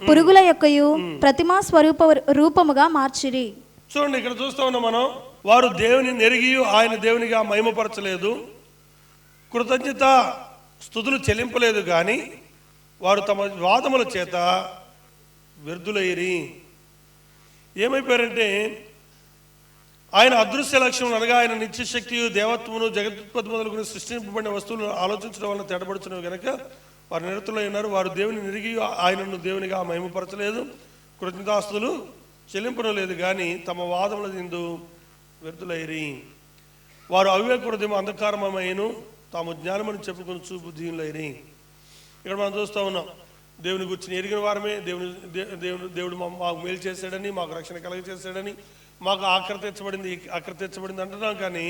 పురుగుల యొక్కయు ప్రతిమా స్వరూప రూపముగా మార్చిరి. చూడండి ఇక్కడ చూస్తా ఉన్నాం మనం. వారు దేవుని ఎరిగి ఆయన దేవునిగా మహిమపరచలేదు, కృతజ్ఞత స్తుతులు చెల్లింపలేదు, కానీ వారు తమ వాదముల చేత వ్యర్థులైరి. ఏమైపోయారంటే ఆయన అదృశ్య లక్ష్యం అనగా ఆయన నిత్యశక్తియు దేవత్వమును జగత్పతి మొదలుకుని సృష్టింపబడిన వస్తువులను ఆలోచించడం వల్ల తేటపడుచున్నవి కనుక వారు నిరతులై ఉన్నారు. వారు దేవుని ఎరిగి ఆయనను దేవునిగా మహిమపరచలేదు, కృతజ్ఞతాస్తుతులు చెల్లింపడం లేదు, కానీ తమ వాదముల యందు వ్యర్థులైరి. వారు అవివేక హృదయం అంధకారమమైను తాము జ్ఞానమని చెప్పుకొని బుద్ధిహీనులైరి. ఇక్కడ మనం చూస్తూ ఉన్నాం, దేవుని గురించి ఎరిగిన వారమే దేవుడు మాకు మేలు చేశాడని, మాకు రక్షణ కలగచేశాడని, మాకు ఆకర్తించబడింది అంటున్నాం. కానీ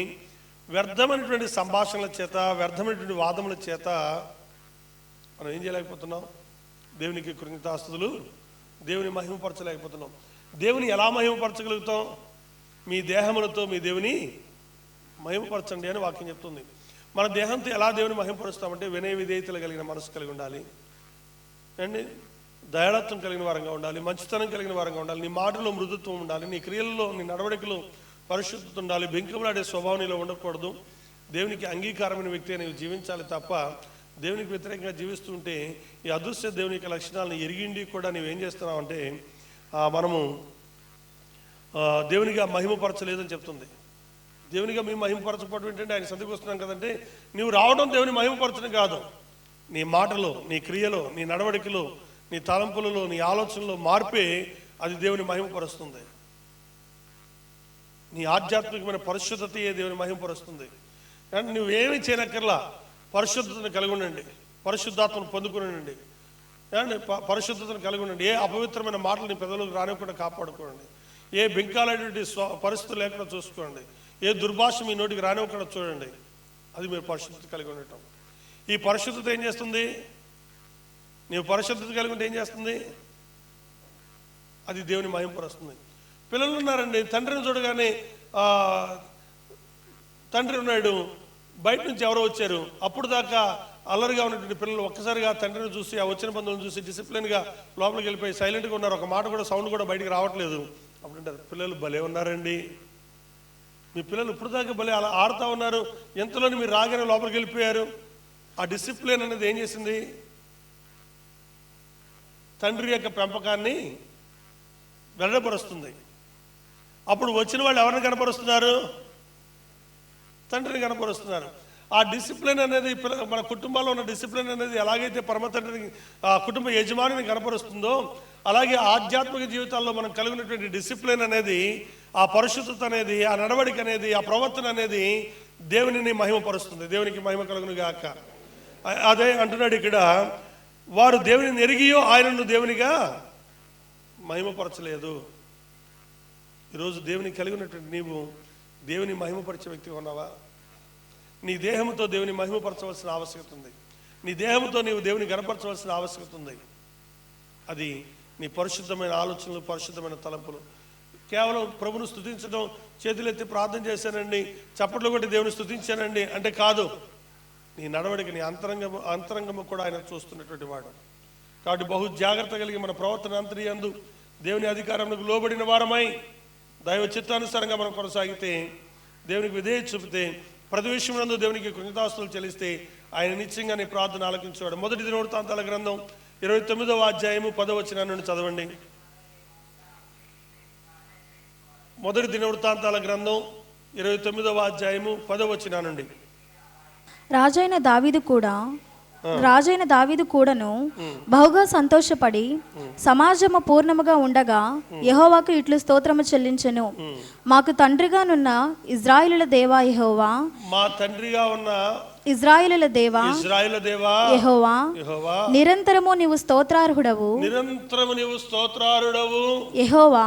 వ్యర్థమైనటువంటి సంభాషణల చేత, వ్యర్థమైనటువంటి వాదముల చేత మనం ఏం చేయలేకపోతున్నాం? దేవునికి కృతజ్ఞతాస్తుతులు, దేవుని మహిమపరచలేకపోతున్నాం. దేవుని ఎలా మహిమపరచగలుగుతాం? మీ దేహములతో మీ దేవుని మహిమపరచండి అని వాక్యం చెప్తుంది. మన దేహంతో ఎలా దేవుని మహిమపరుస్తామంటే వినయ విధేయతలు కలిగిన మనసు కలిగి ఉండాలి అండి, దయాళత్వం కలిగిన వారంగా ఉండాలి, మంచితనం కలిగిన వారంగా ఉండాలి, నీ మాటలో మృదుత్వం ఉండాలి, నీ క్రియల్లో నీ నడవడికలో పరిశుద్ధత ఉండాలి, బెంకములాడే స్వభావం నీలో ఉండకూడదు. దేవునికి అంగీకారమైన వ్యక్తి నీవు జీవించాలి తప్ప దేవునికి వ్యతిరేకంగా జీవిస్తుంటే ఈ అదృశ్య దేవుని యొక్క లక్షణాలను ఎరిగిండి కూడా నీవేం చేస్తున్నావు అంటే మనము దేవునిగా మహిమపరచలేదని చెప్తుంది. దేవునిగా మేము మహిమపరచకపోవడం ఏంటంటే ఆయన సంధికి వస్తున్నాం కదంటే, నువ్వు రావడం దేవుని మహిమపరచడం కాదు, నీ మాటలో, నీ క్రియలో, నీ నడవడికలో, నీ తలంపులలో, నీ ఆలోచనలో మార్పే అది దేవుని మహిమపరుస్తుంది. నీ ఆధ్యాత్మికమైన పరిశుద్ధతయే దేవుని మహిమపరుస్తుంది. అంటే నువ్వేమీ చేయనక్కర్లా, పరిశుద్ధతను కలిగి ఉండండి, పరిశుద్ధాత్మను పొందుకునండి, పరిశుద్ధతను కలిగి ఉండండి. ఏ అపవిత్రమైన మాటలు నీ పెదవులకు రానివ్వకుండా కాపాడుకోండి, ఏ బెంకాలైనటువంటి పరిస్థితులు లేకుండా చూసుకోండి, ఏ దుర్భాష మీ నోటికి రానివ్వకుండా చూడండి. అది మీరు పరిశుద్ధత కలిగి ఉండటం. ఈ పరిశుద్ధత ఏం చేస్తుంది? నీవు పరిశుద్ధత కలిగి ఉంటే ఏం చేస్తుంది? అది దేవుని మహిమపరుస్తుంది. పిల్లలు ఉన్నారండి, తండ్రిని చూడగానే తండ్రి ఉన్నాడు, బయట నుంచి ఎవరో వచ్చారు. అప్పుడు దాకా అల్లరిగా ఉన్నటువంటి పిల్లలు ఒక్కసారిగా తండ్రిని చూసి, ఆ వచ్చిన బంధువులను చూసి డిసిప్లిన్గా లోపలికి వెళ్ళిపోయి సైలెంట్గా ఉన్నారు. ఒక మాట కూడా, సౌండ్ కూడా బయటికి రావట్లేదు. అప్పుడు పిల్లలు భలే ఉన్నారండి, మీ పిల్లలు ఇప్పుడు దాకా భలే అలా ఆడుతూ ఉన్నారు, ఎంతలోని మీరు రాగానే లోపలికి వెళ్ళిపోయారు. ఆ డిసిప్లిన్ అనేది ఏం చేసింది? తండ్రి యొక్క పెంపకాన్ని వెల్లడిపరుస్తుంది. అప్పుడు వచ్చిన వాళ్ళు ఎవరిని కనపరుస్తున్నారు? తండ్రిని కనపరుస్తున్నారు. ఆ డిసిప్లిన్ అనేది మన కుటుంబాల్లో ఉన్న డిసిప్లిన్ అనేది ఎలాగైతే పరమ తండ్రిని, ఆ కుటుంబ యజమానిని కనపరుస్తుందో, అలాగే ఆధ్యాత్మిక జీవితాల్లో మనం కలిగినటువంటి డిసిప్లిన్ అనేది, ఆ పరిశుద్ధత అనేది, ఆ నడవడిక అనేది, ఆ ప్రవర్తన అనేది దేవునిని మహిమపరుస్తుంది. దేవునికి మహిమ కలుగును గాక. అదే అంటున్నాడు ఇక్కడ, వారు దేవునిని ఎరిగియో ఆయనను దేవునిగా మహిమపరచలేదు. ఈరోజు దేవుని కలిగి ఉన్నటువంటి నీవు దేవుని మహిమపరిచే వ్యక్తిగా ఉన్నావా? నీ దేహంతో దేవుని మహిమపరచవలసిన ఆవశ్యకత ఉంది. నీ దేహంతో నీవు దేవుని గణపరచవలసిన ఆవశ్యకత ఉంది. అది నీ పరిశుద్ధమైన ఆలోచనలు, పరిశుద్ధమైన తలంపులు. కేవలం ప్రభును స్తుతించడం, చేతులెత్తి ప్రార్థన చేశానండి, చప్పట్లు కొట్టి దేవుని స్తుతించానండి అంటే కాదు. నీ నడవడిక, నీ అంతరంగము కూడా ఆయన చూస్తున్నటువంటి వాడు. కాబట్టి బహు జాగ్రత్త కలిగి మన ప్రవర్తన అంతరియందు దేవుని అధికారంలో లోబడిన వారమై దైవ చిత్తానుసారంగా మనం కొనసాగితే, దేవునికి విధేయత చూపితే, ప్రతి విషయంలో దేవునికి కృతజ్ఞతాస్తుతులు చెల్లిస్తే ఆయన నిశ్చయంగా నీ ప్రార్థన ఆలకించేవాడు. మొదటి దినవృత్తాంతాల గ్రంథం 29వ అధ్యాయము 10వ వచనం నుండి చదవండి. మొదటి దినవృత్తాంతాల గ్రంథం 29వ అధ్యాయము 10వ వచనం నుండి. రాజైన దావీదు కూడాను బహుగా సంతోషపడి సమాజము పూర్ణముగా ఉండగా యెహోవాకు ఇట్లు స్తోత్రము చెల్లించెను. మాకు తండ్రిగానున్న ఇశ్రాయేలుల దేవా యెహోవా, మా తండ్రిగా ఉన్న ఇశ్రాయేలుల దేవా యెహోవా, నిరంతరము నీవు స్తోత్రార్హుడవు. యెహోవా,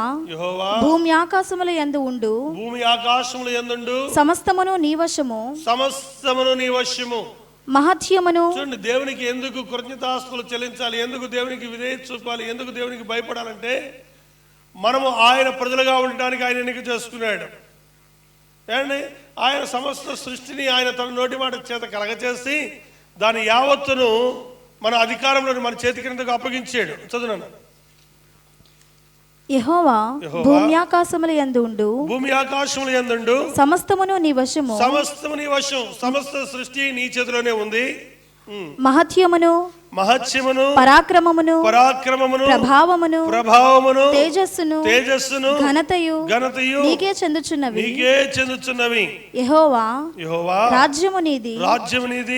భూమి ఆకాశముల యందు ఉండు, సమస్తమును నీ వశము, మహత్యమును. చూడండి, దేవునికి ఎందుకు కృతజ్ఞతాస్తుతులు చెల్లించాలి, ఎందుకు దేవునికి విధేయత చూపాలి, ఎందుకు దేవునికి భయపడాలంటే మనము ఆయన ప్రజలుగా ఉండడానికి ఆయన ఎన్నిక చేసుకున్నాడు. ఏమండి, ఆయన సమస్త సృష్టిని ఆయన తన నోటి మాట చేత కలగచేసి దాని యావత్తును మన అధికారంలో మన చేతి కిందకు అప్పగించాడు. చదువునా. యెహోవా భూమి ఆకాశముల యందు ఉండు, సమస్తమును నీ వశము, సమస్త సృష్టి నీ చేతిలోనే ఉంది. మహత్యమును, పరాక్రమమును, ప్రభావమును, తేజస్సును, ఘనతయు నీకే చెందుచున్నవి. యెహోవా, రాజ్యము నీది,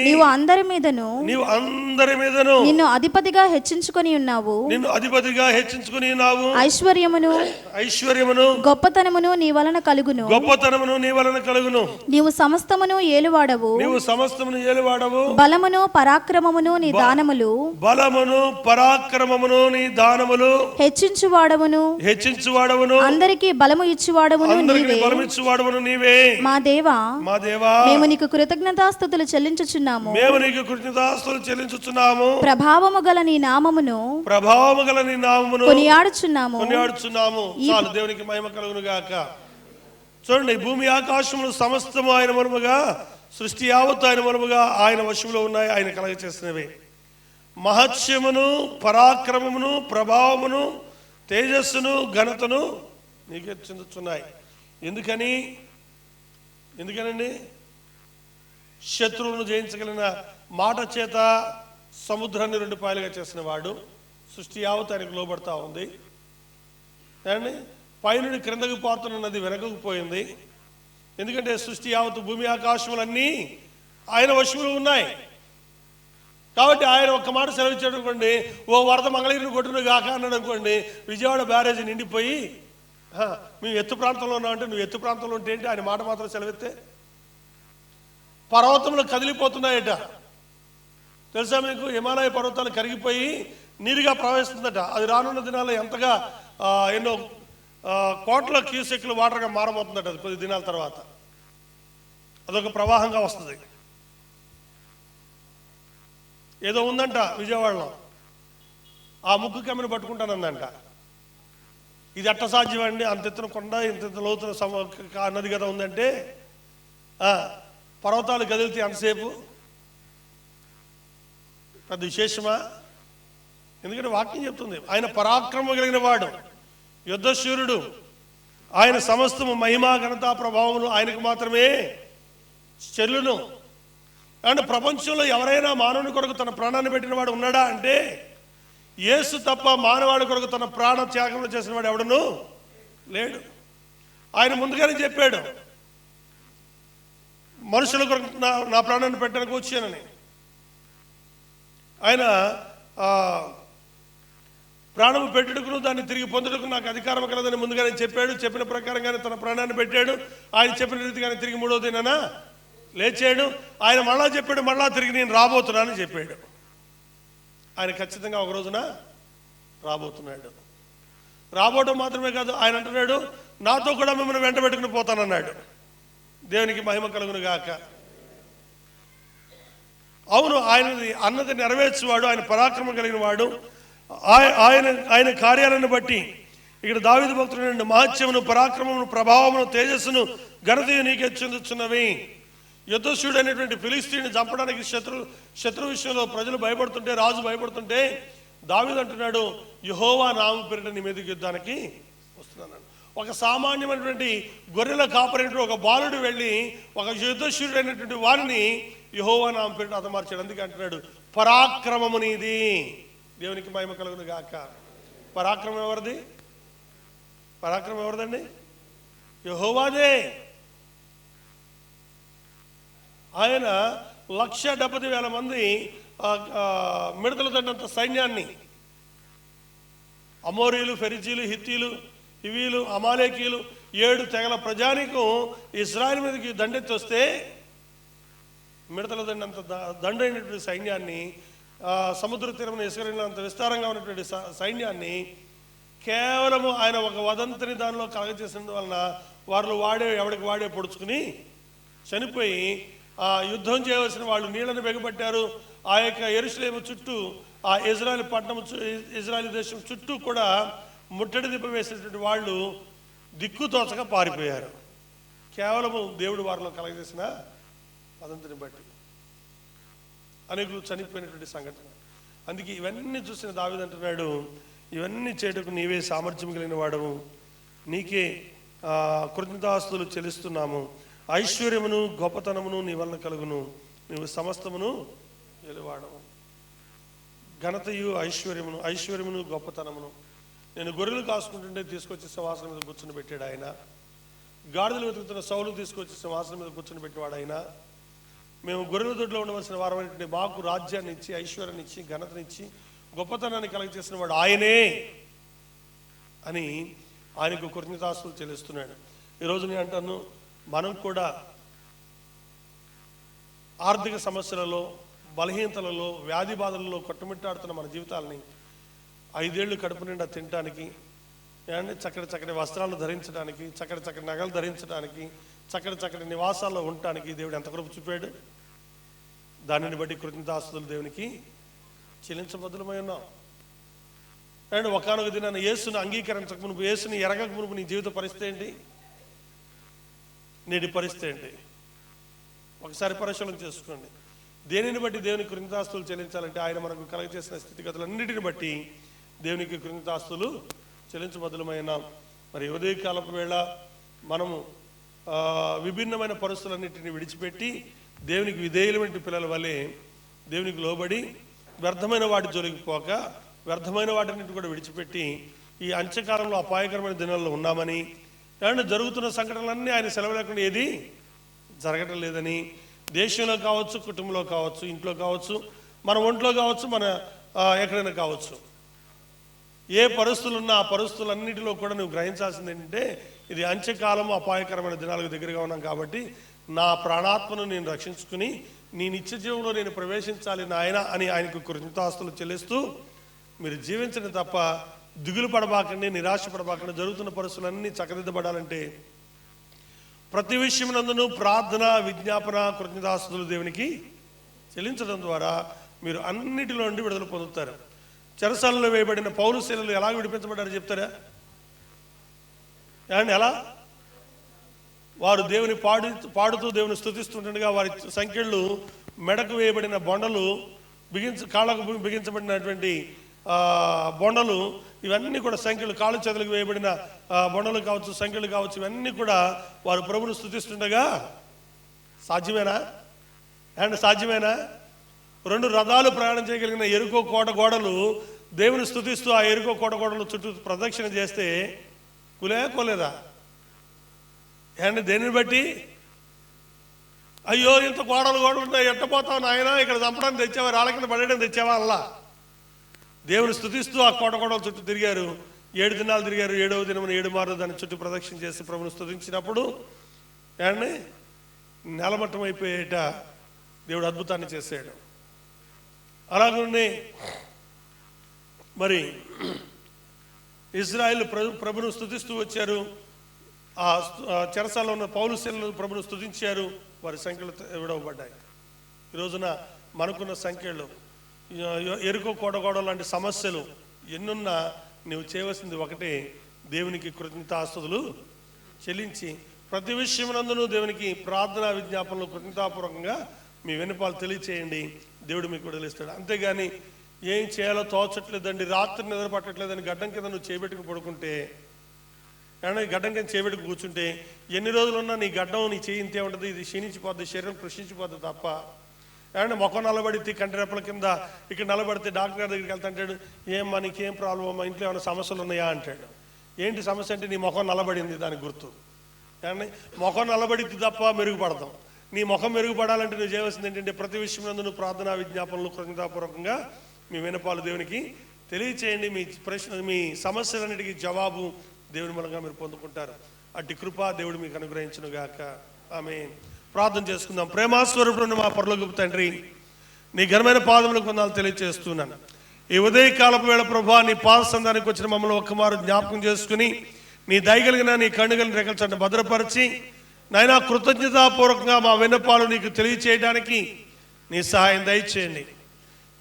నీవు అందరి మీదను నిన్ను అధిపతిగా హెచ్చించుకొని ఉన్నావు. ఐశ్వర్యమును గొప్పతనమును నీ వలన కలుగును. నీవు సమస్తమును ఏలువాడవు. బలమును పరాక్రమమును నీ దానములు, హెచ్చించువాడవును, అందరికీ బలము ఇచ్చువాడవును నీవే. మా దేవా, మేము నీకు కృతజ్ఞతాస్తుతులు చెల్లించుచున్నాము. ప్రభావము గల నీ నామమును కొనియాడుచున్నాము. దేవునికి మహిమ కలుగును గాక. చూడండి, భూమి ఆకాశములు సమస్తము ఆయన మరుముగా, సృష్టి యావత్తు ఆయన మరుముగా ఆయన వశంలో ఉన్నాయి, ఆయన కలగ చేసినవే. మహత్యమును, పరాక్రమమును, ప్రభావమును, తేజస్సును, ఘనతను నీకే చెందుతున్నాయి. ఎందుకనండి? శత్రువులను జయించగలిగిన మాట చేత సముద్రాన్ని 2 పాయలుగా చేసిన వాడు. సృష్టి యావత్తు ఆయనకు లోబడతా ఉంది. అండి, పైనుండి క్రిందకు పారుతున్న నది వెనకకు పోయింది. ఎందుకంటే సృష్టి యావత్తు, భూమి ఆకాశములన్నీ ఆయన వశంలో ఉన్నాయి. కాబట్టి ఆయన ఒక్క మాట సెలవిచ్చాడు అనుకోండి, ఓ వరద మంగళగిరిని కొట్టును గాక అన్నాడు అనుకోండి, విజయవాడ బ్యారేజ్ నిండిపోయి మేము ఎత్తు ప్రాంతంలో ఉన్నామంటే, నువ్వు ఎత్తు ప్రాంతంలో ఉంటే ఏంటి? ఆయన మాట మాత్రం సెలవిస్తే పర్వతములు కదిలిపోతున్నాయట. తెలుసా మీకు? హిమాలయ పర్వతాలు కరిగిపోయి నీరుగా ప్రవహిస్తుందట. అది రానున్న దినాల్లో ఎంతగా ఎన్నో కోట్ల క్యూసెక్లు వాటర్గా మారబోతుందట. అది కొద్ది దినాల తర్వాత అదొక ప్రవాహంగా వస్తుంది. ఏదో ఉందంట విజయవాడలో, ఆ ముక్కు కమ్మిని పట్టుకుంటానందంట. ఇది ఎట్ట సాధ్యమండి? అంత ఎత్తున కొండ, ఇంత లోతున నది కదా ఉందంటే, పర్వతాలు కదిలితే అంతసేపు పెద్ద విశేషమా? ఎందుకంటే వాక్యం చెప్తుంది ఆయన పరాక్రమం కలిగిన వాడు, యుద్ధశూరుడు, ఆయన సమస్తము మహిమా ఘనతా ప్రభావములు ఆయనకు మాత్రమే చెల్లును. అంటే ప్రపంచంలో ఎవరైనా మానవుని కొరకు తన ప్రాణాన్ని పెట్టిన వాడు ఉన్నాడా అంటే యేసు తప్ప మానవాడి కొరకు తన ప్రాణ త్యాగంలో చేసిన వాడు ఎవడను లేడు. ఆయన ముందుగానే చెప్పాడు, మనుషుల కొరకు నా ప్రాణాన్ని పెట్టడానికి వచ్చానని. ఆయన ప్రాణము పెట్టుటకును దాన్ని తిరిగి పొందుటకు నాకు అధికారం కలదని ముందుగానే చెప్పాడు. చెప్పిన ప్రకారంగానే తన ప్రాణాన్ని పెట్టాడు. ఆయన చెప్పిన రీతిగానే తిరిగి 3వ దినాన లేచాడు. ఆయన మళ్ళా చెప్పాడు, మళ్ళా తిరిగి నేను రాబోతున్నానని చెప్పాడు. ఆయన ఖచ్చితంగా ఒక రోజున రాబోతున్నాడు. రాబోవడం మాత్రమే కాదు, ఆయన అంటున్నాడు, నాతో కూడా మిమ్మల్ని వెంట పెట్టుకుని పోతానన్నాడు. దేవునికి మహిమ కలుగును గాక. అవును, అన్నది నెరవేర్చువాడు, ఆయన పరాక్రమం కలిగిన వాడు. ఆయన కార్యాలను బట్టి ఇక్కడ దావీదు భక్తుడు మహత్యమును, పరాక్రమమును, ప్రభావమును, తేజస్సును, ఘనతయు నీకే చెందుతున్నవి. యుద్ధశూడు అనేటువంటి ఫిలిస్తీన్ని చంపడానికి శత్రు విషయంలో ప్రజలు భయపడుతుంటే, రాజు భయపడుతుంటే దావీదు అంటున్నాడు, యెహోవా నామము పేరిట నీ మీదకి యుద్ధానికి వస్తున్నాను. ఒక సామాన్యమైనటువంటి గొర్రెల కాపరైనటువంటి ఒక బాలుడు వెళ్ళి ఒక యుద్ధశూరుడు అయినటువంటి వారిని యెహోవా నామము పేరిట హతమార్చాడు. అందుకే అంటున్నాడు, పరాక్రమము నీది. దేవునికి మహిమ కలుగును గాక. పరాక్రమం ఎవరిది? పరాక్రమం ఎవరిదండి? యెహోవాదే. ఆయన 1,70,000 మంది మిడతల దండంత సైన్యాన్ని, అమోరీలు, ఫెరిజీలు, హిత్తీలు, హివీలు, అమాలేకీలు 7 తెగల ప్రజానికం ఇశ్రాయేలు మీదకి దండెత్తి వస్తే మిడతల దండంత దండైనటువంటి సైన్యాన్ని, సముద్ర తీరమున ఇసుకరినంత విస్తారంగా ఉన్నటువంటి సైన్యాన్ని కేవలము ఆయన ఒక వదంతిని దానిలో కలగజేసిన వలన వారిలో ఎవడికి వాడే పొడుచుకుని చనిపోయి యుద్ధం చేయవలసిన వాళ్ళు నీళ్లను బెగపట్టారు. ఆ యొక్క యెరూషలేము చుట్టూ, ఆ ఇజ్రాయెల్ పట్టణం, ఇజ్రాయెల్ దేశం చుట్టూ కూడా ముట్టడి దిబ్బ వేసినటువంటి వాళ్ళు దిక్కుతోచక పారిపోయారు. కేవలము దేవుడు వారిలో కలగజేసిన వదంతిని బట్టి అనేకులు చనిపోయినటువంటి సంఘటన. అందుకే ఇవన్నీ చూసిన దావీదు అంటున్నాడు, ఇవన్నీ చేయటకు నీవే సామర్థ్యం కలిగిన వాడవు, నీకే కృతజ్ఞతాస్తుతులు చెల్లిస్తున్నాము. ఐశ్వర్యమును, గొప్పతనమును నీ వలన కలుగును, నీవు సమస్తమును వెలువాడవు. ఘనతయు ఐశ్వర్యమును గొప్పతనమును. నేను గొర్రెలు కాసుకుంటుంటే తీసుకొచ్చి సింహాసనం మీద కూర్చొని పెట్టాడు ఆయన. గాడిదలు వెతుకుతున్న సౌలు తీసుకొచ్చి సింహాసనం మీద కూర్చొని పెట్టేవాడు ఆయన. మేము గొర్రెల దొడ్లో ఉండవలసిన వారమైనటువంటి మాకు రాజ్యాన్ని ఇచ్చి, ఐశ్వర్యాన్ని ఇచ్చి, ఘనతనిచ్చి, గొప్పతనాన్ని కలగజేసిన వాడు ఆయనే అని ఆయనకు కృతజ్ఞతాస్తుతులు చెల్లిస్తున్నాడు. ఈరోజు నేను అంటాను, మనం కూడా ఆర్థిక సమస్యలలో, బలహీనతలలో, వ్యాధి బాధలలో కొట్టుమిట్టాడుతున్న మన జీవితాలని 5 ఏళ్ళు కడుపు నిండా తినడానికి, చక్కటి వస్త్రాలు ధరించడానికి, చక్కటి నగలు ధరించడానికి, చక్కటి నివాసాల్లో ఉండటానికి దేవుడు ఎంత కృప చూపాడు. దానిని బట్టి కృతజ్ఞతాస్తుతులు దేవునికి చెల్లించబద్దులమై ఉన్నాం. అండ్ ఒకానొక దినాన్ని యేసును అంగీకరించక మునుపు, యేసుని ఎరగక మునుపు నీ జీవిత పరిస్థితి ఏంటి, నేటి పరిస్థితి ఏంటి? ఒకసారి పరిశీలన చేసుకోండి. దేనిని బట్టి దేవునికి కృతజ్ఞతాస్తుతులు చెల్లించాలంటే ఆయన మనకు కలగజేసిన స్థితిగతులన్నిటిని బట్టి దేవునికి కృతజ్ఞతాస్తుతులు చెల్లించబద్దులమై ఉన్నాం. మరి ఉదయకాలపు వేళ మనము విభిన్నమైన పరిస్థితులన్నింటినీ విడిచిపెట్టి దేవునికి విధేయులమైన పిల్లల వల్లే దేవునికి లోబడి వ్యర్థమైన వాటి జోలికి పోక, వ్యర్థమైన వాటిని కూడా విడిచిపెట్టి ఈ అంత్యకాలంలో అపాయకరమైన దినాల్లో ఉన్నామని, అండ్ జరుగుతున్న సంఘటనలన్నీ ఆయన సెలవు లేకుండా ఏది జరగటం లేదని, దేశంలో కావచ్చు, కుటుంబంలో కావచ్చు, ఇంట్లో కావచ్చు, మన ఒంట్లో కావచ్చు, మన ఎక్కడైనా కావచ్చు, ఏ పరిస్థితులు ఉన్నా ఆ పరిస్థితులన్నిటిలో కూడా నువ్వు గ్రహించాల్సింది ఏంటంటే, ఇది అంత్యకాలము, అపాయకరమైన దినాలకు దగ్గరగా ఉన్నాం కాబట్టి నా ప్రాణాత్మను నేను రక్షించుకుని నీ నిత్య జీవంలో నేను ప్రవేశించాలి నాయన అని ఆయనకు కృతజ్ఞతాస్తుతులు చెల్లిస్తూ మీరు జీవించడం తప్ప దిగులు పడబాకండి, నిరాశ పడబాకండి. జరుగుతున్న పరిస్థితులన్నీ చక్కదిద్దబడాలంటే ప్రతి విషయమునందును ప్రార్థన, విజ్ఞాపన, కృతజ్ఞతాస్తుతులు దేవునికి చెల్లించడం ద్వారా మీరు అన్నిటిలో నుండి విడుదల పొందుతారు. చెరసాలలో వేయబడిన పౌలు శీలలు ఎలా విడిపించబడ్డారో చెప్తారా? అండ్ ఎలా వారు దేవుని పాడుతూ దేవుని స్తుతిస్తుండగా వారి సంఖ్యలు మెడకు వేయబడిన బొండలు, కాళ్ళకు బిగించబడినటువంటి బొండలు, ఇవన్నీ కూడా సంఖ్యలు, కాళ్ళు చేతులకు వేయబడిన బొండలు కావచ్చు, సంఖ్యలు కావచ్చు, ఇవన్నీ కూడా వారు ప్రభుని స్తుతిస్తుండగా సాధ్యమేనా? అండ్ సాధ్యమేనా? 2 రథాలు ప్రయాణం చేయగలిగిన ఎరుకో కోట గోడలు దేవుని స్తుతిస్తూ ఆ ఎరుకో కోట గోడలు చుట్టూ ప్రదక్షిణ చేస్తే కోలేదా? అండ్ దేనిని బట్టి? అయ్యో ఇంత గోడలు ఉంటాయి, ఎట్టపోతావు నాయన, ఇక్కడ చంపడానికి తెచ్చావా, రాళ్ళ కింద పడేయడం తెచ్చావా? అలా దేవుని స్తుతిస్తూ ఆ కోట గోడల చుట్టూ తిరిగారు. 7 దినాలు తిరిగారు. 7వ దినమున 7 మార్లు దాని చుట్టూ ప్రదక్షిణ చేసి ప్రభుని స్తుతించినప్పుడు అండ్ నేలమట్టం అయిపోయేట దేవుడు అద్భుతాన్ని చేశాడు. అలాగే మరి ఇజ్రాయేల్ ప్రభును స్తుతిస్తూ వచ్చారు. ఆ చెరసాలలో ఉన్న పౌలు శీలలు ప్రభును స్తుతించారు. వారి సంఖ్యలు విడవబడ్డాయి. ఈ రోజున మనకున్న సంఖ్యలు, ఎరుకో కోటగోడ లాంటి సమస్యలు ఎన్నున్నా నువ్వు చేయవలసింది ఒకటే, దేవునికి కృతజ్ఞతాస్తుతులు చెల్లించి ప్రతి విషయమునందును దేవునికి ప్రార్థనా విజ్ఞాపనలు కృతజ్ఞతాపూర్వకంగా మీ విన్నపాలు తెలియచేయండి. దేవుడు మీకు విడుదలిస్తాడు. అంతేగాని ఏం చేయాలో తోచట్లేదండి, రాత్రి నిద్ర పట్టట్లేదని గడ్డం కింద నువ్వు చేపెట్టుకుని పడుకుంటే, కానీ గడ్డం కింద చేపెట్టుకు కూర్చుంటే ఎన్ని రోజులున్నా నీ గడ్డం నీ చేయి ఇంతే ఉంటుంది. ఇది క్షీణించిపోద్ది, శరీరం కృషించిపోద్ది తప్ప. అండ్ ముఖం నల్లబడితే కంటి రెప్పల కింద ఇక్కడ నల్లబడితే డాక్టర్ గారి దగ్గరికి వెళ్తాంటాడు, ఏమ్మా నీకేం ప్రాబ్లం అమ్మా, ఇంట్లో ఏమైనా సమస్యలు ఉన్నాయా అంటాడు. ఏంటి సమస్య అంటే నీ ముఖం నల్లబడింది, దానికి గుర్తు. కానీ ముఖం నల్లబడితే తప్ప మెరుగుపడతాం. నీ ముఖం మెరుగుపడాలంటే నువ్వు చేయవలసింది ఏంటంటే ప్రతి విషయం నందు నువ్వు ప్రార్థనా విజ్ఞాపనలు కృతజ్ఞతాపూర్వకంగా మీ విన్నపాలు దేవునికి తెలియచేయండి. మీ ప్రశ్న, మీ సమస్యలన్నిటికీ జవాబు దేవుని మూలంగా మీరు పొందుకుంటారు. అట్టి కృప దేవుడు మీకు అనుగ్రహించునుగాక. ఆమేన్. ప్రార్థన చేసుకుందాం. ప్రేమాస్వరూపుడు మా పరలోకపు తండ్రి, నీ ఘనమైన పాదములకు వందనాలు తెలియజేస్తున్నాను. ఈ ఉదయకాలపు వేళ ప్రభువా, నీ పాద సంధానికి వచ్చిన మమ్మల్ని ఒక్కమారు జ్ఞాపకం చేసుకుని నీ దయగలిగిన నీ కన్నుగలిగిన రెక్కల చట్ట భద్రపరిచి నాయనా కృతజ్ఞతాపూర్వకంగా మా విన్నపాలు నీకు తెలియచేయడానికి నీ సహాయం దయచేయండి.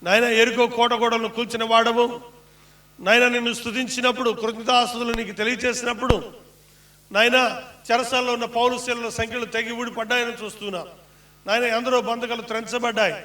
నాయన ఎరుకో కోటగోడలను కూల్చిన వాడము, నాయన నిన్ను స్తుతించినప్పుడు కృతజ్ఞతాస్తుతులు నీకు తెలియచేసినప్పుడు నాయన చెరసాల్లో ఉన్న పౌలు శీలల సంఖ్యలు తెగి ఊడిపడ్డాయని చూస్తున్నా. నాయన ఎందరో బంధకాలు త్రెంచబడ్డాయి.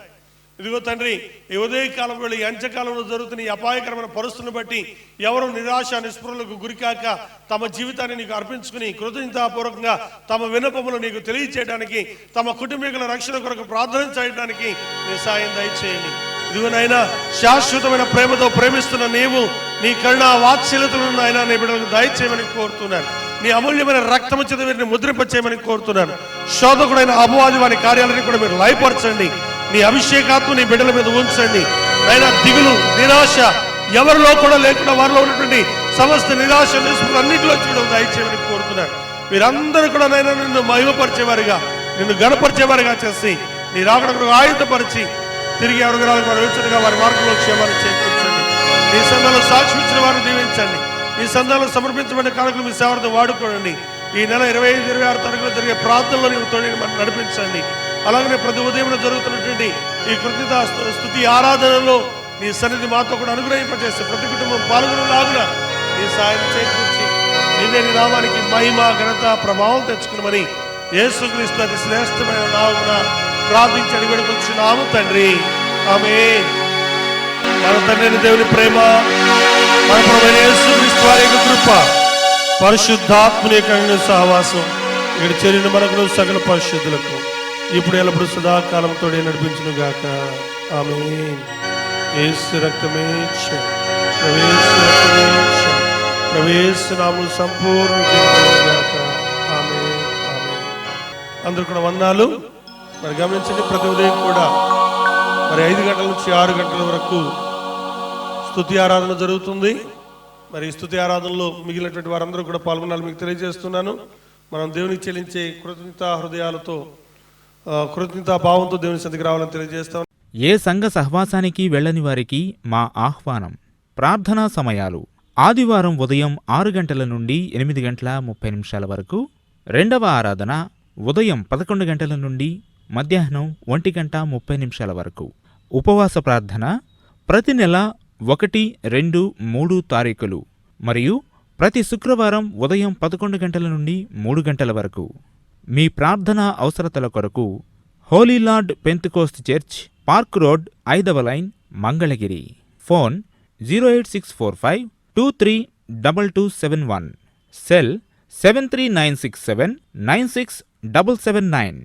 ఇదిగో తండ్రి, ఈ ఉదయకాలం వేళ ఈ అంత్యకాలంలో జరుగుతున్న ఈ అపాయకరమైన పరిస్థితులను బట్టి ఎవరు నిరాశ నిస్పృహలకు గురికాక తమ జీవితాన్ని నీకు అర్పించుకుని కృతజ్ఞతాపూర్వకంగా తమ విన్నపములు నీకు తెలియచేయడానికి, తమ కుటుంబీకుల రక్షణ కొరకు ప్రార్థన చేయడానికి నీ సాయం దయచేయండి. ఇదిగోనైనా శాశ్వతమైన ప్రేమతో ప్రేమిస్తున్న నీవు నీ కరుణా వాత్సల్యతలను అయినా నీ బిడ్డలకు దయచేయమని కోరుతున్నాను. నీ అమూల్యమైన రక్తము చేత వీరిని ముద్రింపచేయమని కోరుతున్నాను. శోధకుడైన అపవాది వారి కార్యాలని కూడా మీరు లయపరచండి. నీ అభిషేకాత్మ నీ బిడ్డల మీద ఉంచండి. అయినా దిగులు, నిరాశ ఎవరిలో కూడా లేకుండా వారిలో ఉన్నటువంటి సమస్త నిరాశ నిస్పృహలన్నింటిలో చూడడం దయచేయమని కోరుతున్నాను. మీరందరూ కూడా నైనా నిన్ను మహిమపరిచేవారిగా, నిన్ను గణపరిచేవారిగా చేసి నీ రాకడకు ఆయుధపరిచి తిరిగి అడుగురాలకు వారు వచ్చుగా వారి మార్గంలో క్షేమాన్ని చేకూర్చండి. నీ సంఘంలో సాక్షి ఇచ్చిన వారిని దీవించండి. ఈ సంఘంలో సమర్పించబడిన కానుకలు మీ సేవతో వాడుకోండి. ఈ నెల 25, 26 తారీఖులో జరిగే ప్రార్థనలో నీవు తోడిని మనం నడిపించండి. అలాగనే ప్రతి ఉదయం జరుగుతున్నటువంటి ఈ కృతజ్ఞత స్తుతి ఆరాధనలో నీ సన్నిధి మాతో కూడా అనుగ్రహింపజేసి ప్రతి కుటుంబం పాల్గొనలాగున నీ సాయం చేకూర్చి నిన్నే నీ నామానికి మహిమ, ఘనత, ప్రభావం తెచ్చుకున్నామని యేసుక్రీస్తు అతి శ్రేష్టమైన నామమున ప్రార్థించి అడిగి వేడుకొంచున్నాము తండ్రి. ఆమేన్. మన తండ్రి దేవుని ప్రేమ, మన ప్రభువైన యేసుక్రీస్తు వారి యొక్క కృప, పరిశుద్ధాత్మని యొక్క సహవాసం ఇక్కడ చేరిన మనకు సకల పరిశుద్ధులకు ఇప్పుడు ఎల్లప్పుడు సదాకాలంతో నడిపించును గాక. ఆమేన్. యేసు రక్తమే ప్రవేశనామములు సంపూర్ణ గాక. ఆమేన్. ఆమేన్. అందరూ కూడా వందనాలు. మరి గమనించండి, ప్రతి ఉదయం కూడా మరి 5 గంటల నుంచి 6 గంటల వరకు స్తుతి ఆరాధన జరుగుతుంది. మరి ఈ స్తుతి ఆరాధనలో మిగిలినటువంటి వారందరూ కూడా పాల్గొనాలని మీకు తెలియజేస్తున్నాను. మనం దేవునికి చెల్లించే కృతజ్ఞతా హృదయాలతో, కృతజ్ఞతా భావంతో దేవుని సన్నిధికి రావాలని తెలియజేస్తాం. ఏ సంఘ సహవాసానికి వెళ్ళని వారికి మా ఆహ్వానం. ప్రార్థనా సమయాలు: ఆదివారం ఉదయం 6 గంటల నుండి 8 గంటల 30 నిమిషాల వరకు, రెండవ ఆరాధన ఉదయం 11 గంటల నుండి మధ్యాహ్నం 1 గంట 30 నిమిషాల వరకు. ఉపవాస ప్రార్థన ప్రతి నెల 1, 2, 3 తారీఖులు మరియు ప్రతి శుక్రవారం ఉదయం 11 గంటల నుండి 3 గంటల వరకు. మీ ప్రార్థనా అవసరతల కొరకు holy lord Pentecost church, park road, 5వ లైన్, మంగళగిరి. ఫోన్ 08645 232271. సెల్ 73967 96779.